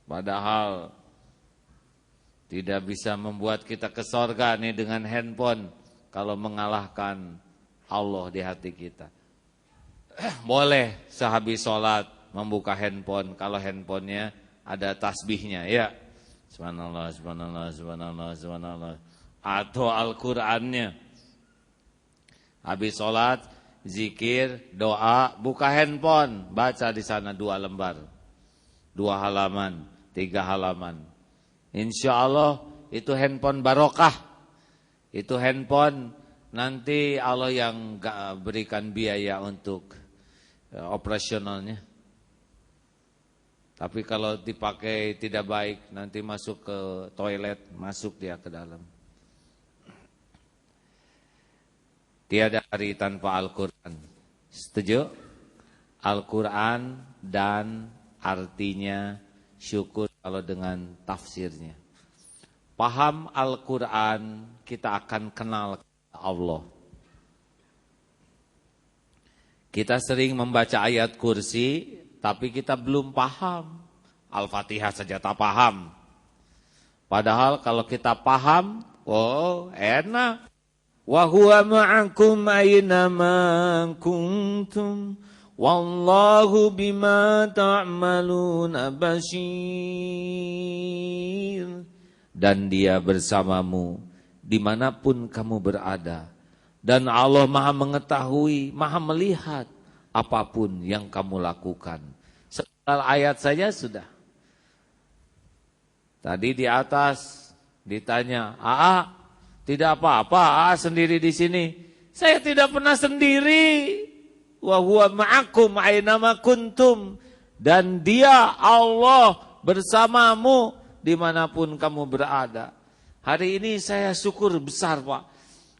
Padahal tidak bisa membuat kita ke surga nih dengan handphone kalau mengalahkan Allah di hati kita. Boleh sehabis sholat membuka handphone kalau handphonenya ada tasbihnya ya. Subhanallah, subhanallah, subhanallah, subhanallah. Atau Al-Qur'annya. Habis sholat, zikir, doa, buka handphone, baca di sana 2 lembar. 2 halaman, 3 halaman. Insya Allah itu handphone barokah. Itu handphone nanti Allah yang berikan biaya untuk operasionalnya. Tapi kalau dipakai tidak baik, nanti masuk ke toilet, masuk dia ke dalam. Tiada hari tanpa Al-Quran. Setuju? Al-Quran dan artinya, syukur kalau dengan tafsirnya. Paham Al-Quran, kita akan kenal Allah. Kita sering membaca ayat kursi, tapi kita belum paham Al-Fatihah saja tak paham. Padahal kalau kita paham, oh enak. Wa huwa ma'akum aina ma kuntum wallahu bima ta'maluna basir. Dan dia bersamamu dimanapun kamu berada. Dan Allah maha mengetahui, maha melihat apapun yang kamu lakukan. Setelah ayat saja sudah. Tadi di atas ditanya, tidak apa-apa, sendiri di sini. Saya tidak pernah sendiri. Wa huwa ma'akum aina ma kuntum. Dan dia Allah bersamamu dimanapun kamu berada. Hari ini saya syukur besar Pak.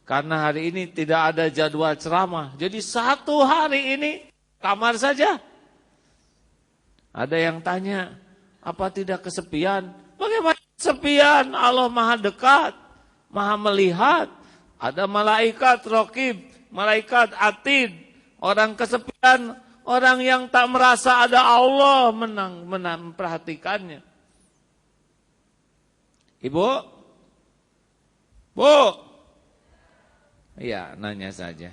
Karena hari ini tidak ada jadwal ceramah. Jadi satu hari ini kamar saja. Ada yang tanya, apa tidak kesepian? Bagaimana kesepian? Allah maha dekat. Maha melihat, ada malaikat raqib, malaikat atid, orang kesepian, orang yang tak merasa ada Allah memperhatikannya. Ibu? Bu? Iya, nanya saja.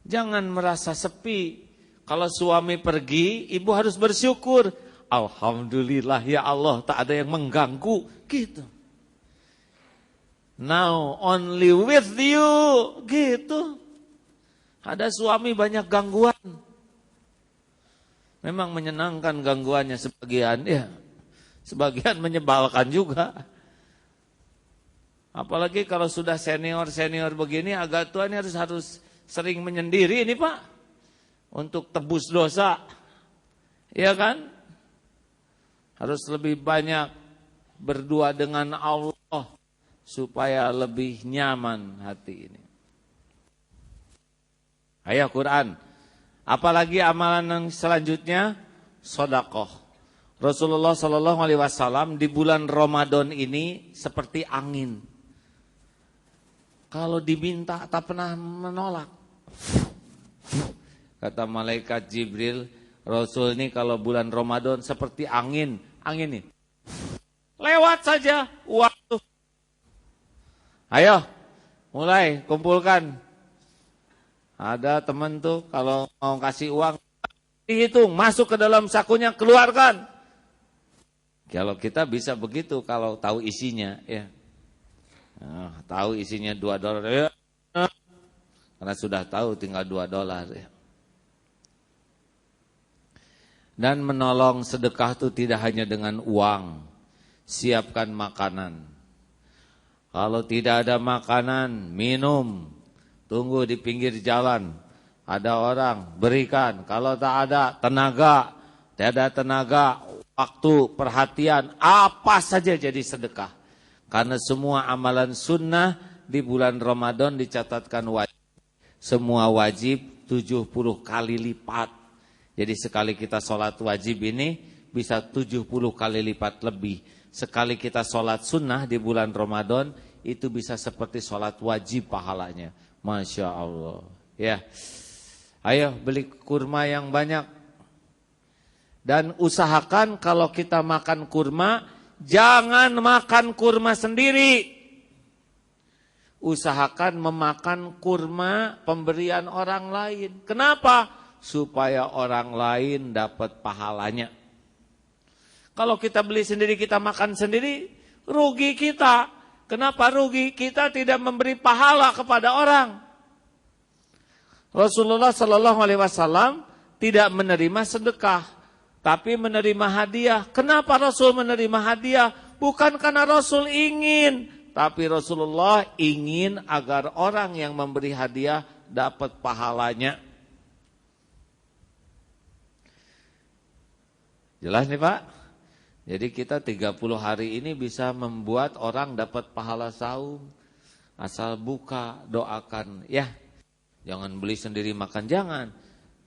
Jangan merasa sepi. Kalau suami pergi, ibu harus bersyukur. Alhamdulillah ya Allah, tak ada yang mengganggu, gitu. Now only with you, gitu. Ada suami banyak gangguan. Memang menyenangkan gangguannya sebagian, ya. Sebagian menyebalkan juga. Apalagi kalau sudah senior begini, agak tua ini harus sering menyendiri ini Pak. Untuk tebus dosa. Iya kan? Harus lebih banyak berdua dengan Allah. Supaya lebih nyaman hati ini. Ayo Quran. Apalagi amalan yang selanjutnya, sedekah. Rasulullah SAW di bulan Ramadan ini seperti angin. Kalau diminta tak pernah menolak. Kata malaikat Jibril, Rasul ini kalau bulan Ramadan seperti angin. Angin nih. Lewat saja waktu. Ayo, mulai kumpulkan. Ada teman tuh kalau mau kasih uang, dihitung, masuk ke dalam sakunya, keluarkan. Kalau kita bisa begitu kalau tahu isinya, ya. Nah, tahu isinya $2, ya. Karena sudah tahu tinggal $2, ya. Dan menolong sedekah itu tidak hanya dengan uang, siapkan makanan. Kalau tidak ada makanan, minum, tunggu di pinggir jalan. Ada orang, berikan. Kalau tak ada tenaga, tidak ada tenaga, waktu, perhatian, apa saja jadi sedekah. Karena semua amalan sunnah di bulan Ramadan dicatatkan wajib. Semua wajib 70 kali lipat. Jadi sekali kita sholat wajib ini bisa 70 kali lipat lebih. Sekali kita sholat sunnah di bulan Ramadan, itu bisa seperti sholat wajib pahalanya. Masya Allah. Ya, ayo beli kurma yang banyak. Dan usahakan kalau kita makan kurma, jangan makan kurma sendiri. Usahakan memakan kurma pemberian orang lain. Kenapa? Supaya orang lain dapat pahalanya. Kalau kita beli sendiri, kita makan sendiri, rugi kita. Kenapa rugi? Kita tidak memberi pahala kepada orang. Rasulullah SAW tidak menerima sedekah, tapi menerima hadiah. Kenapa Rasul menerima hadiah? Bukan karena Rasul ingin, tapi Rasulullah ingin agar orang yang memberi hadiah dapat pahalanya. Jelas nih Pak? Jadi kita 30 hari ini bisa membuat orang dapat pahala saum. Asal buka, doakan. Ya, jangan beli sendiri makan, jangan.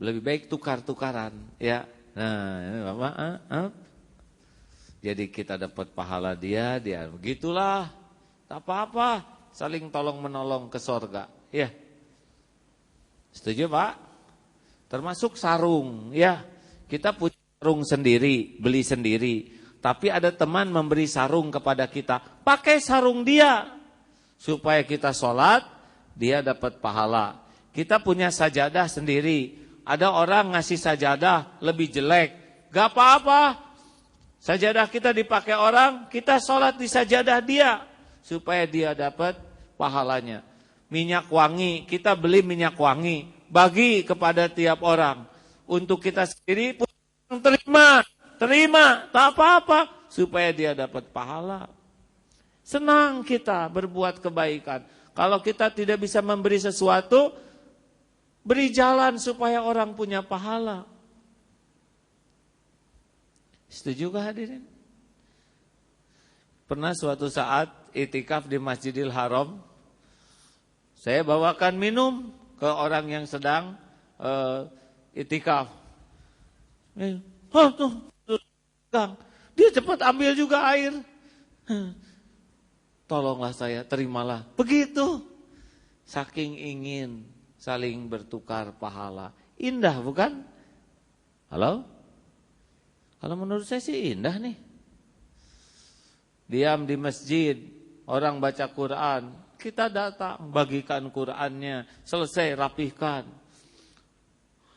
Lebih baik tukar-tukaran. Ya, nah ini Bapak. Jadi kita dapat pahala dia. Begitulah. Tak apa-apa. Saling tolong menolong ke sorga. Ya, setuju Pak? Termasuk sarung. Ya, kita punya sarung sendiri, beli sendiri. Tapi ada teman memberi sarung kepada kita, pakai sarung dia. Supaya kita sholat, dia dapat pahala. Kita punya sajadah sendiri. Ada orang ngasih sajadah lebih jelek, gak apa-apa. Sajadah kita dipakai orang, kita sholat di sajadah dia. Supaya dia dapat pahalanya. Minyak wangi, kita beli minyak wangi, bagi kepada tiap orang. Untuk kita sendiri pun terima, tak apa-apa. Supaya dia dapat pahala. Senang kita berbuat kebaikan. Kalau kita tidak bisa memberi sesuatu, beri jalan supaya orang punya pahala. Setuju kah hadirin? Pernah suatu saat itikaf di Masjidil Haram, saya bawakan minum ke orang yang sedang itikaf. Dia cepat ambil juga air. Tolonglah saya, terimalah. Begitu. Saking ingin saling bertukar pahala. Indah bukan? Halo? Kalau menurut saya sih indah nih. Diam di masjid, orang baca Quran, kita datang bagikan Qurannya, selesai rapihkan.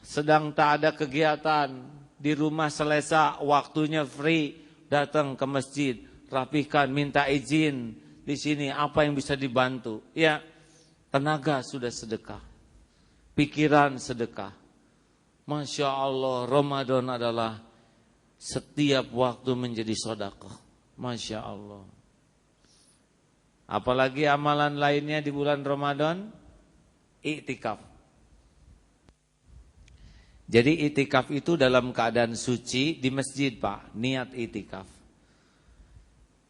Sedang tak ada kegiatan, di rumah selesai, waktunya free, datang ke masjid, rapihkan, minta izin, di sini apa yang bisa dibantu. Ya, tenaga sudah sedekah, pikiran sedekah. Masya Allah, Ramadan adalah setiap waktu menjadi sedekah. Masya Allah. Apalagi amalan lainnya di bulan Ramadan, iktikaf. Jadi iktikaf itu dalam keadaan suci di masjid, Pak. Niat iktikaf.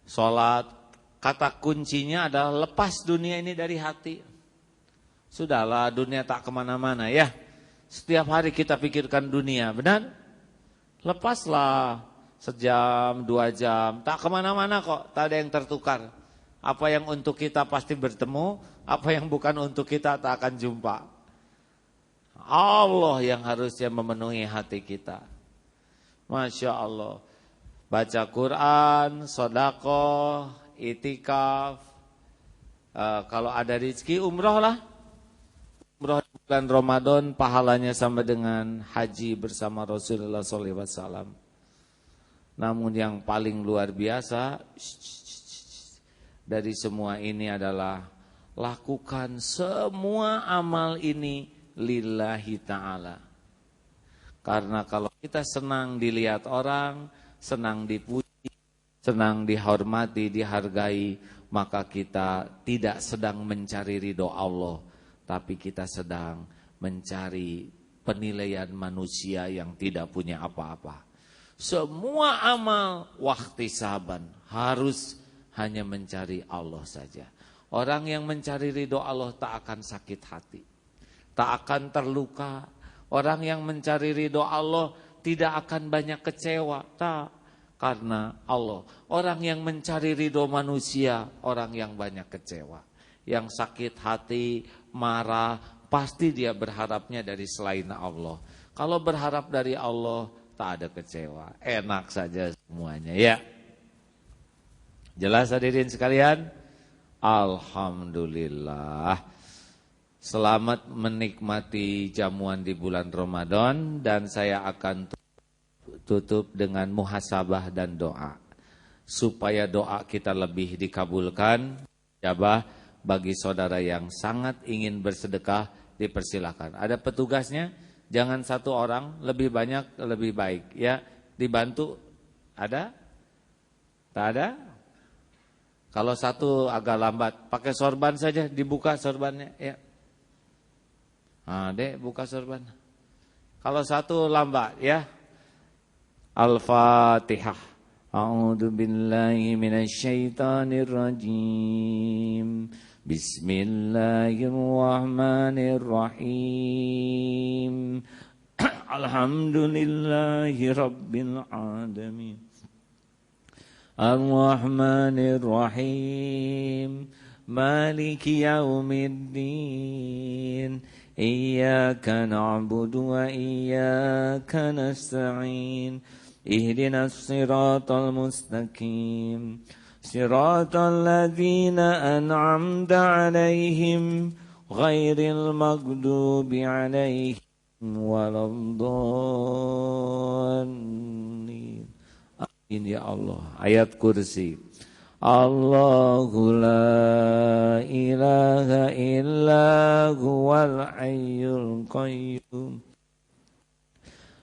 Salat, kata kuncinya adalah lepas dunia ini dari hati. Sudahlah, dunia tak kemana-mana ya. Setiap hari kita pikirkan dunia, benar? Lepaslah sejam, 2 jam, tak kemana-mana kok, tak ada yang tertukar. Apa yang untuk kita pasti bertemu, apa yang bukan untuk kita tak akan jumpa. Allah yang harusnya memenuhi hati kita. Masya Allah. Baca Quran, sedekah, itikaf. Kalau ada rezeki umroh lah. Umroh bulan Ramadan pahalanya sama dengan haji bersama Rasulullah SAW. Namun yang paling luar biasa dari semua ini adalah lakukan semua amal ini lillahi ta'ala. Karena kalau kita senang dilihat orang, senang dipuji, senang dihormati, dihargai, maka kita tidak sedang mencari ridho Allah, tapi kita sedang mencari penilaian manusia yang tidak punya apa-apa. Semua amal wahtisaban harus hanya mencari Allah saja. Orang yang mencari ridho Allah tak akan sakit hati, tak akan terluka. Orang yang mencari ridho Allah tidak akan banyak kecewa, tak, karena Allah. Orang yang mencari ridho manusia, orang yang banyak kecewa, yang sakit hati, marah, pasti dia berharapnya dari selain Allah. Kalau berharap dari Allah, tak ada kecewa, enak saja semuanya ya. Jelas hadirin sekalian? Alhamdulillah. Selamat menikmati jamuan di bulan Ramadan, dan saya akan tutup dengan muhasabah dan doa. Supaya doa kita lebih dikabulkan, jabah bagi saudara yang sangat ingin bersedekah, dipersilakan. Ada petugasnya, jangan satu orang, lebih banyak lebih baik ya. Dibantu, ada? Tak ada? Kalau satu agak lambat, pakai sorban saja, dibuka sorbannya ya. Dek, buka sorban. Kalau satu lambat ya. Al-Fatihah. A'udzu billahi minasyaitonir rajim. Bismillahirrahmanirrahim. Alhamdulillahi rabbil alamin. Ar-Rahmanir-Rahim. Maliki yaumiddin. Iyyaka na'budu wa iyyaka nasta'in. اهدنا الصراط المستقيم صراط الذين أنعمت عليهم غير المغضوب عليهم ولا الضالين. Amin ya Allah. Ayat kursi. Allahu la ilaha illa huwal hayyul qayyum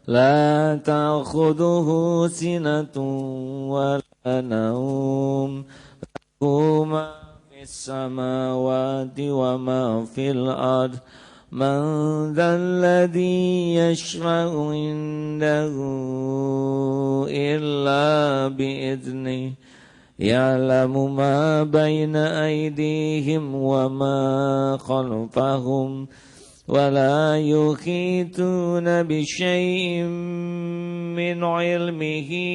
la ta'khudhuhu sinatun wa la nawm lahu ma fis samawati wa ma fil ard man dhal ladzi yashfa'u indahu illa bi'idhnihi ya'lamu ma baina aydihim wa ma khalfahum wa la yuhituna bi syai'in min 'ilmihi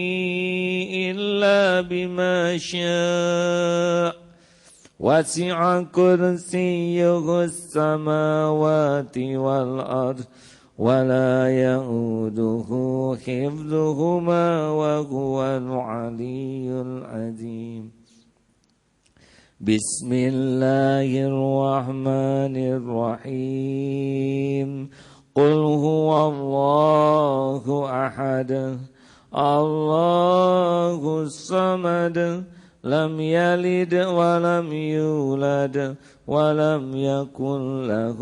illa bima syaa' wasi'a kursiyyuhu as-samawati wal ard ولا يؤوده حفظهما وهو العلي العظيم بسم الله الرحمن الرحيم قل هو الله أحد الله الصمد لم يلد ولم يولد ولم يكن له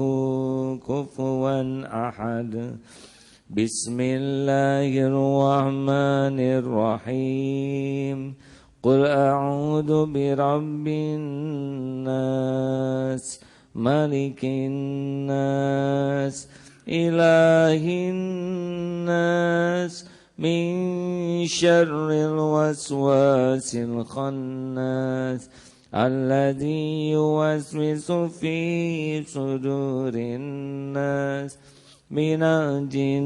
كفوا أحد بسم الله الرحمن الرحيم قل أعوذ برب الناس ملك الناس إله الناس من شر الوسواس الخناس الذي يوسوس في صدور الناس من الجنة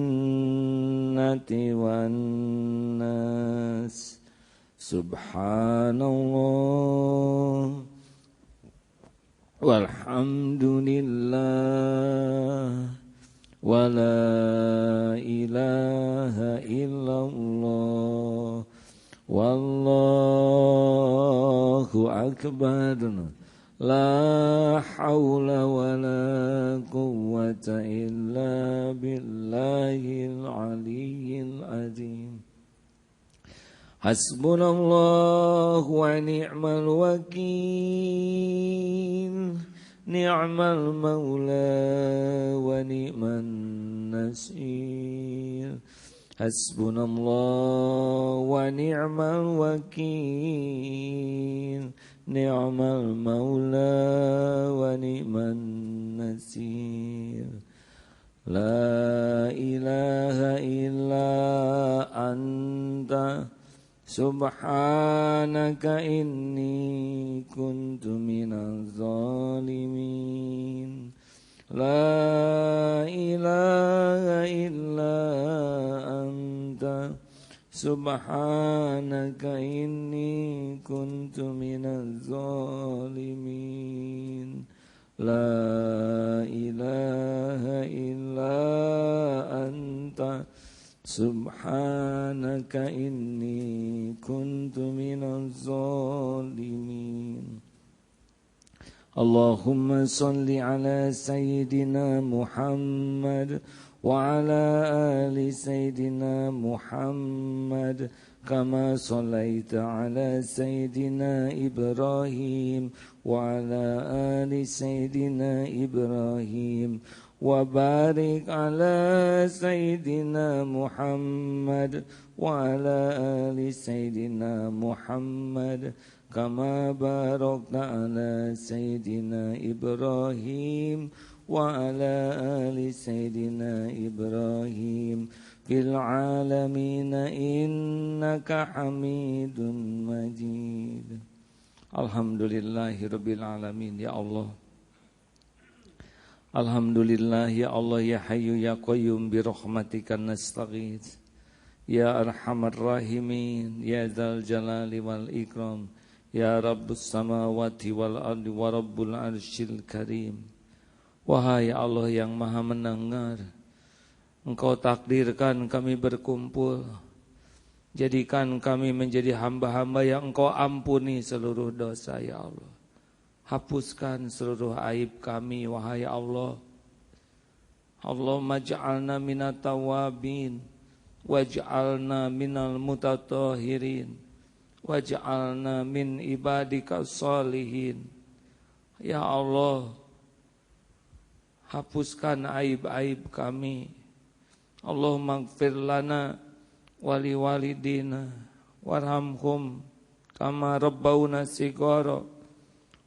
والناس سبحان الله والحمد لله ولا إله إلا الله والله أكبر لا حول ولا قوة إلا بالله العلي العظيم حسبنا الله ونعم الوكيل نعم المولى ونعم النصير حسبنا الله ونعم الوكيل نعم المولى ونعم النصير لا إله إلا أنت سبحانك إني كنت من الظالمين لا إله إلا أنت سبحانك إني كنت من الظالمين لا إله إلا أنت سبحانك إني كنت من الظالمين اللهم صل على سيدنا محمد وعلى آل سيدنا محمد كما صليت على سيدنا إبراهيم وعلى آل سيدنا إبراهيم وبارك على سيدنا محمد وعلى آل سيدنا محمد كما باركت على سيدنا إبراهيم وعلى آل سيدنا إبراهيم في العالمين إنك حميد مجيد. Alhamdulillahirrabbilalamin. Ya Allah, Alhamdulillah ya Allah ya Hayyu ya Qayyum bi rahmatika nastaghits ya Arhamar Rahimin ya Dzal Jalali wal Ikram ya Rabbus samawati wal ardi wa Rabbul Arsyil Karim. Wahai Allah yang Maha mendengar, Engkau takdirkan kami berkumpul Jadikan kami menjadi hamba-hamba yang Engkau ampuni seluruh dosa ya Allah. Hapuskan seluruh aib kami wahai Allah. Allahumma ja'alna minat tawabin waj'alna minal mutatahirin waj'alna min ibadika salihin. Ya Allah, hapuskan aib-aib kami. Allahumma gfir lana wali walidina warhamhum kama rabbawna sigara.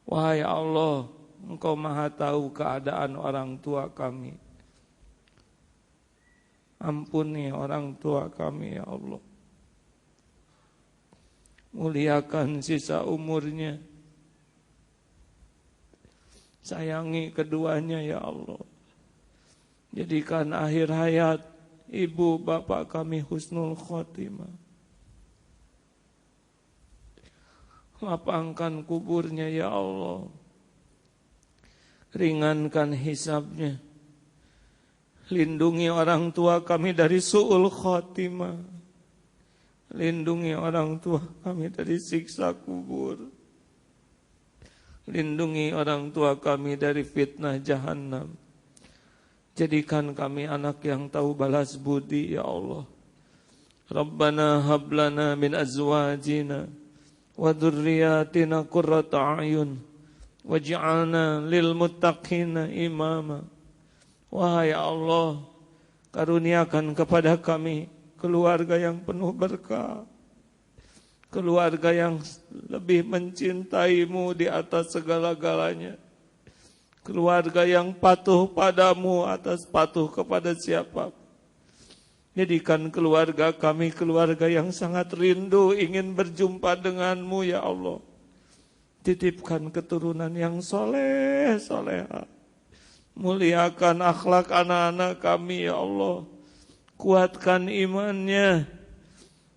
Wahai Allah, Engkau maha tahu keadaan orang tua kami. Ampuni orang tua kami ya Allah. Muliakan sisa umurnya. Sayangi keduanya ya Allah. Jadikan akhir hayat ibu bapak kami husnul khotimah. Lapangkan kuburnya ya Allah. Ringankan hisabnya. Lindungi orang tua kami dari su'ul khotimah. Lindungi orang tua kami dari siksa kubur. Lindungi orang tua kami dari fitnah jahannam. Jadikan kami anak yang tahu balas budi ya Allah. Rabbana hablana min azwajina wa dzurriyyatina qurrata a'yun waj'alna lil muttaqina imama. Wahai Allah, karuniakan kepada kami keluarga yang penuh berkah, keluarga yang lebih mencintai-Mu di atas segala-galanya, keluarga yang patuh padamu atas patuh kepada siapa. Jadikan keluarga kami keluarga yang sangat rindu ingin berjumpa denganmu ya Allah. Titipkan keturunan yang soleh, soleha. Muliakan akhlak anak-anak kami ya Allah. Kuatkan imannya.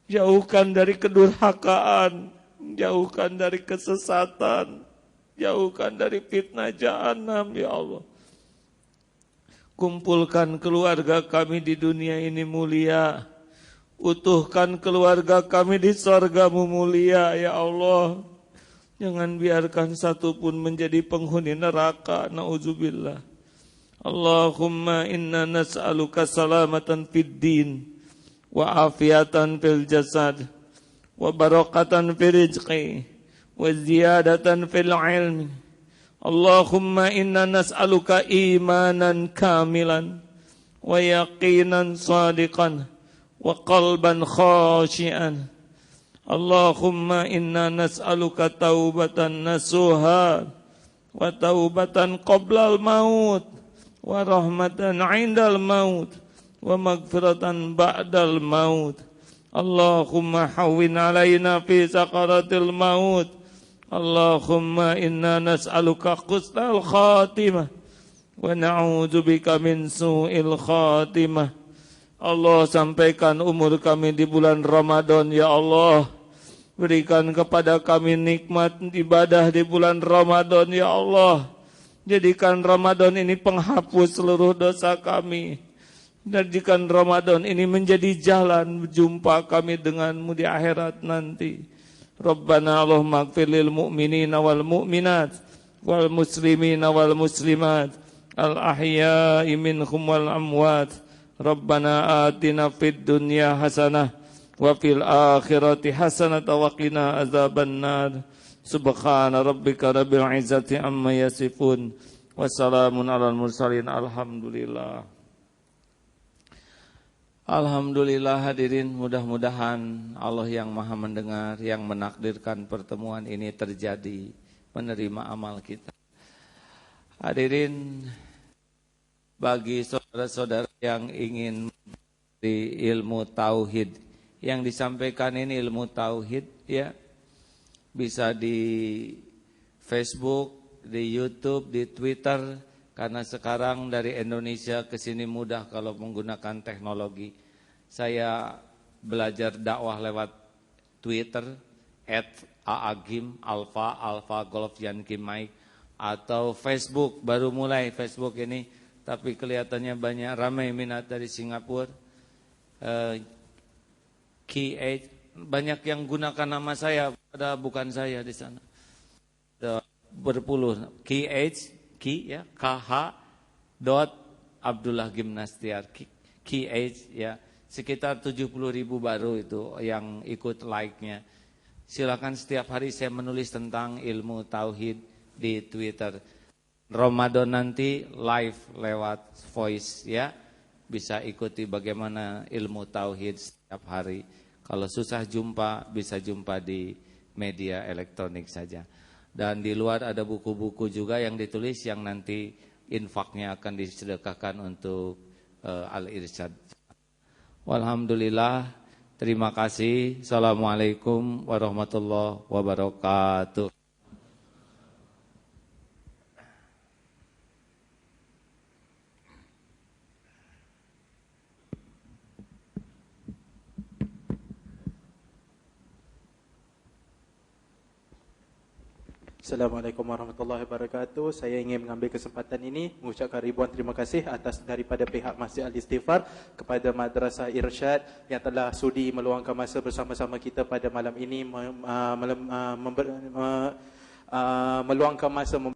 Jauhkan dari kedurhakaan. Jauhkan dari kesesatan. Jauhkan dari fitnah jahannam ya Allah. Kumpulkan keluarga kami di dunia ini mulia. Utuhkan keluarga kami di surga-Mu mulia ya Allah. Jangan biarkan satu pun menjadi penghuni neraka. Na'udzubillah. Allahumma inna nas'aluka salamatan fid din wa afiatan fil jasad wa barakatan fil rizqi wa ziyadatan fil ilmi. Allahumma inna nas'aluka imanan kamilan wa yaqinan sadiqan wa qalban khashian. Allahumma inna nas'aluka taubatan nasuha wa taubatan qablal maut wa rahmatan 'indal maut wa maghfiratan ba'dal maut. Allahumma hawwin 'alaina fi sakaratil maut. Allahumma inna nas'aluka husnal khatimah wa na'udzubika min su'il khatimah. Allah, sampaikan umur kami di bulan Ramadan ya Allah. Berikan kepada kami nikmat ibadah di bulan Ramadan ya Allah. Jadikan Ramadan ini penghapus seluruh dosa kami. Jadikan Ramadan ini menjadi jalan berjumpa kami denganmu di akhirat nanti. Rabbana Allahumma ighfir lil mu'minina wal mu'minat wal muslimina wal muslimat al ahya'i minhum wal amwat. Rabbana atina fid dunya hasanah wa fil akhirati hasanah wa qina azabannar. Subhana rabbika rabbil izzati amma yasifun. Wassalamun alal mursalin. Alhamdulillah. Alhamdulillah hadirin, mudah-mudahan Allah yang maha mendengar, yang menakdirkan pertemuan ini terjadi, menerima amal kita. Hadirin, bagi saudara-saudara yang ingin di ilmu tauhid, yang disampaikan ini ilmu tauhid ya, bisa di Facebook, di YouTube, di Twitter, karena sekarang dari Indonesia ke sini mudah kalau menggunakan teknologi. Saya belajar dakwah lewat Twitter @aagim alfa golf Yankee Mike, atau Facebook, baru mulai Facebook ini, tapi kelihatannya banyak ramai minat dari Singapura. banyak yang gunakan nama saya, padahal bukan saya di sana. Berpuluh KH dot Abdullah Gimnastiar KH ya, sekitar 70.000 baru itu yang ikut like-nya. Silakan setiap hari saya menulis tentang ilmu tauhid di Twitter. Ramadan nanti live lewat voice ya, bisa ikuti bagaimana ilmu tauhid setiap hari. Kalau susah jumpa, bisa jumpa di media elektronik saja. Dan di luar ada buku-buku juga yang ditulis yang nanti infaknya akan disedekahkan untuk Al-Irsyad. Walhamdulillah, terima kasih. Assalamualaikum warahmatullahi wabarakatuh. Assalamualaikum warahmatullahi wabarakatuh. Saya ingin mengambil kesempatan ini mengucapkan ribuan terima kasih atas daripada pihak Masjid Al-Istighfar kepada Madrasah Irsyad yang telah sudi meluangkan masa bersama-sama kita pada malam ini, meluangkan masa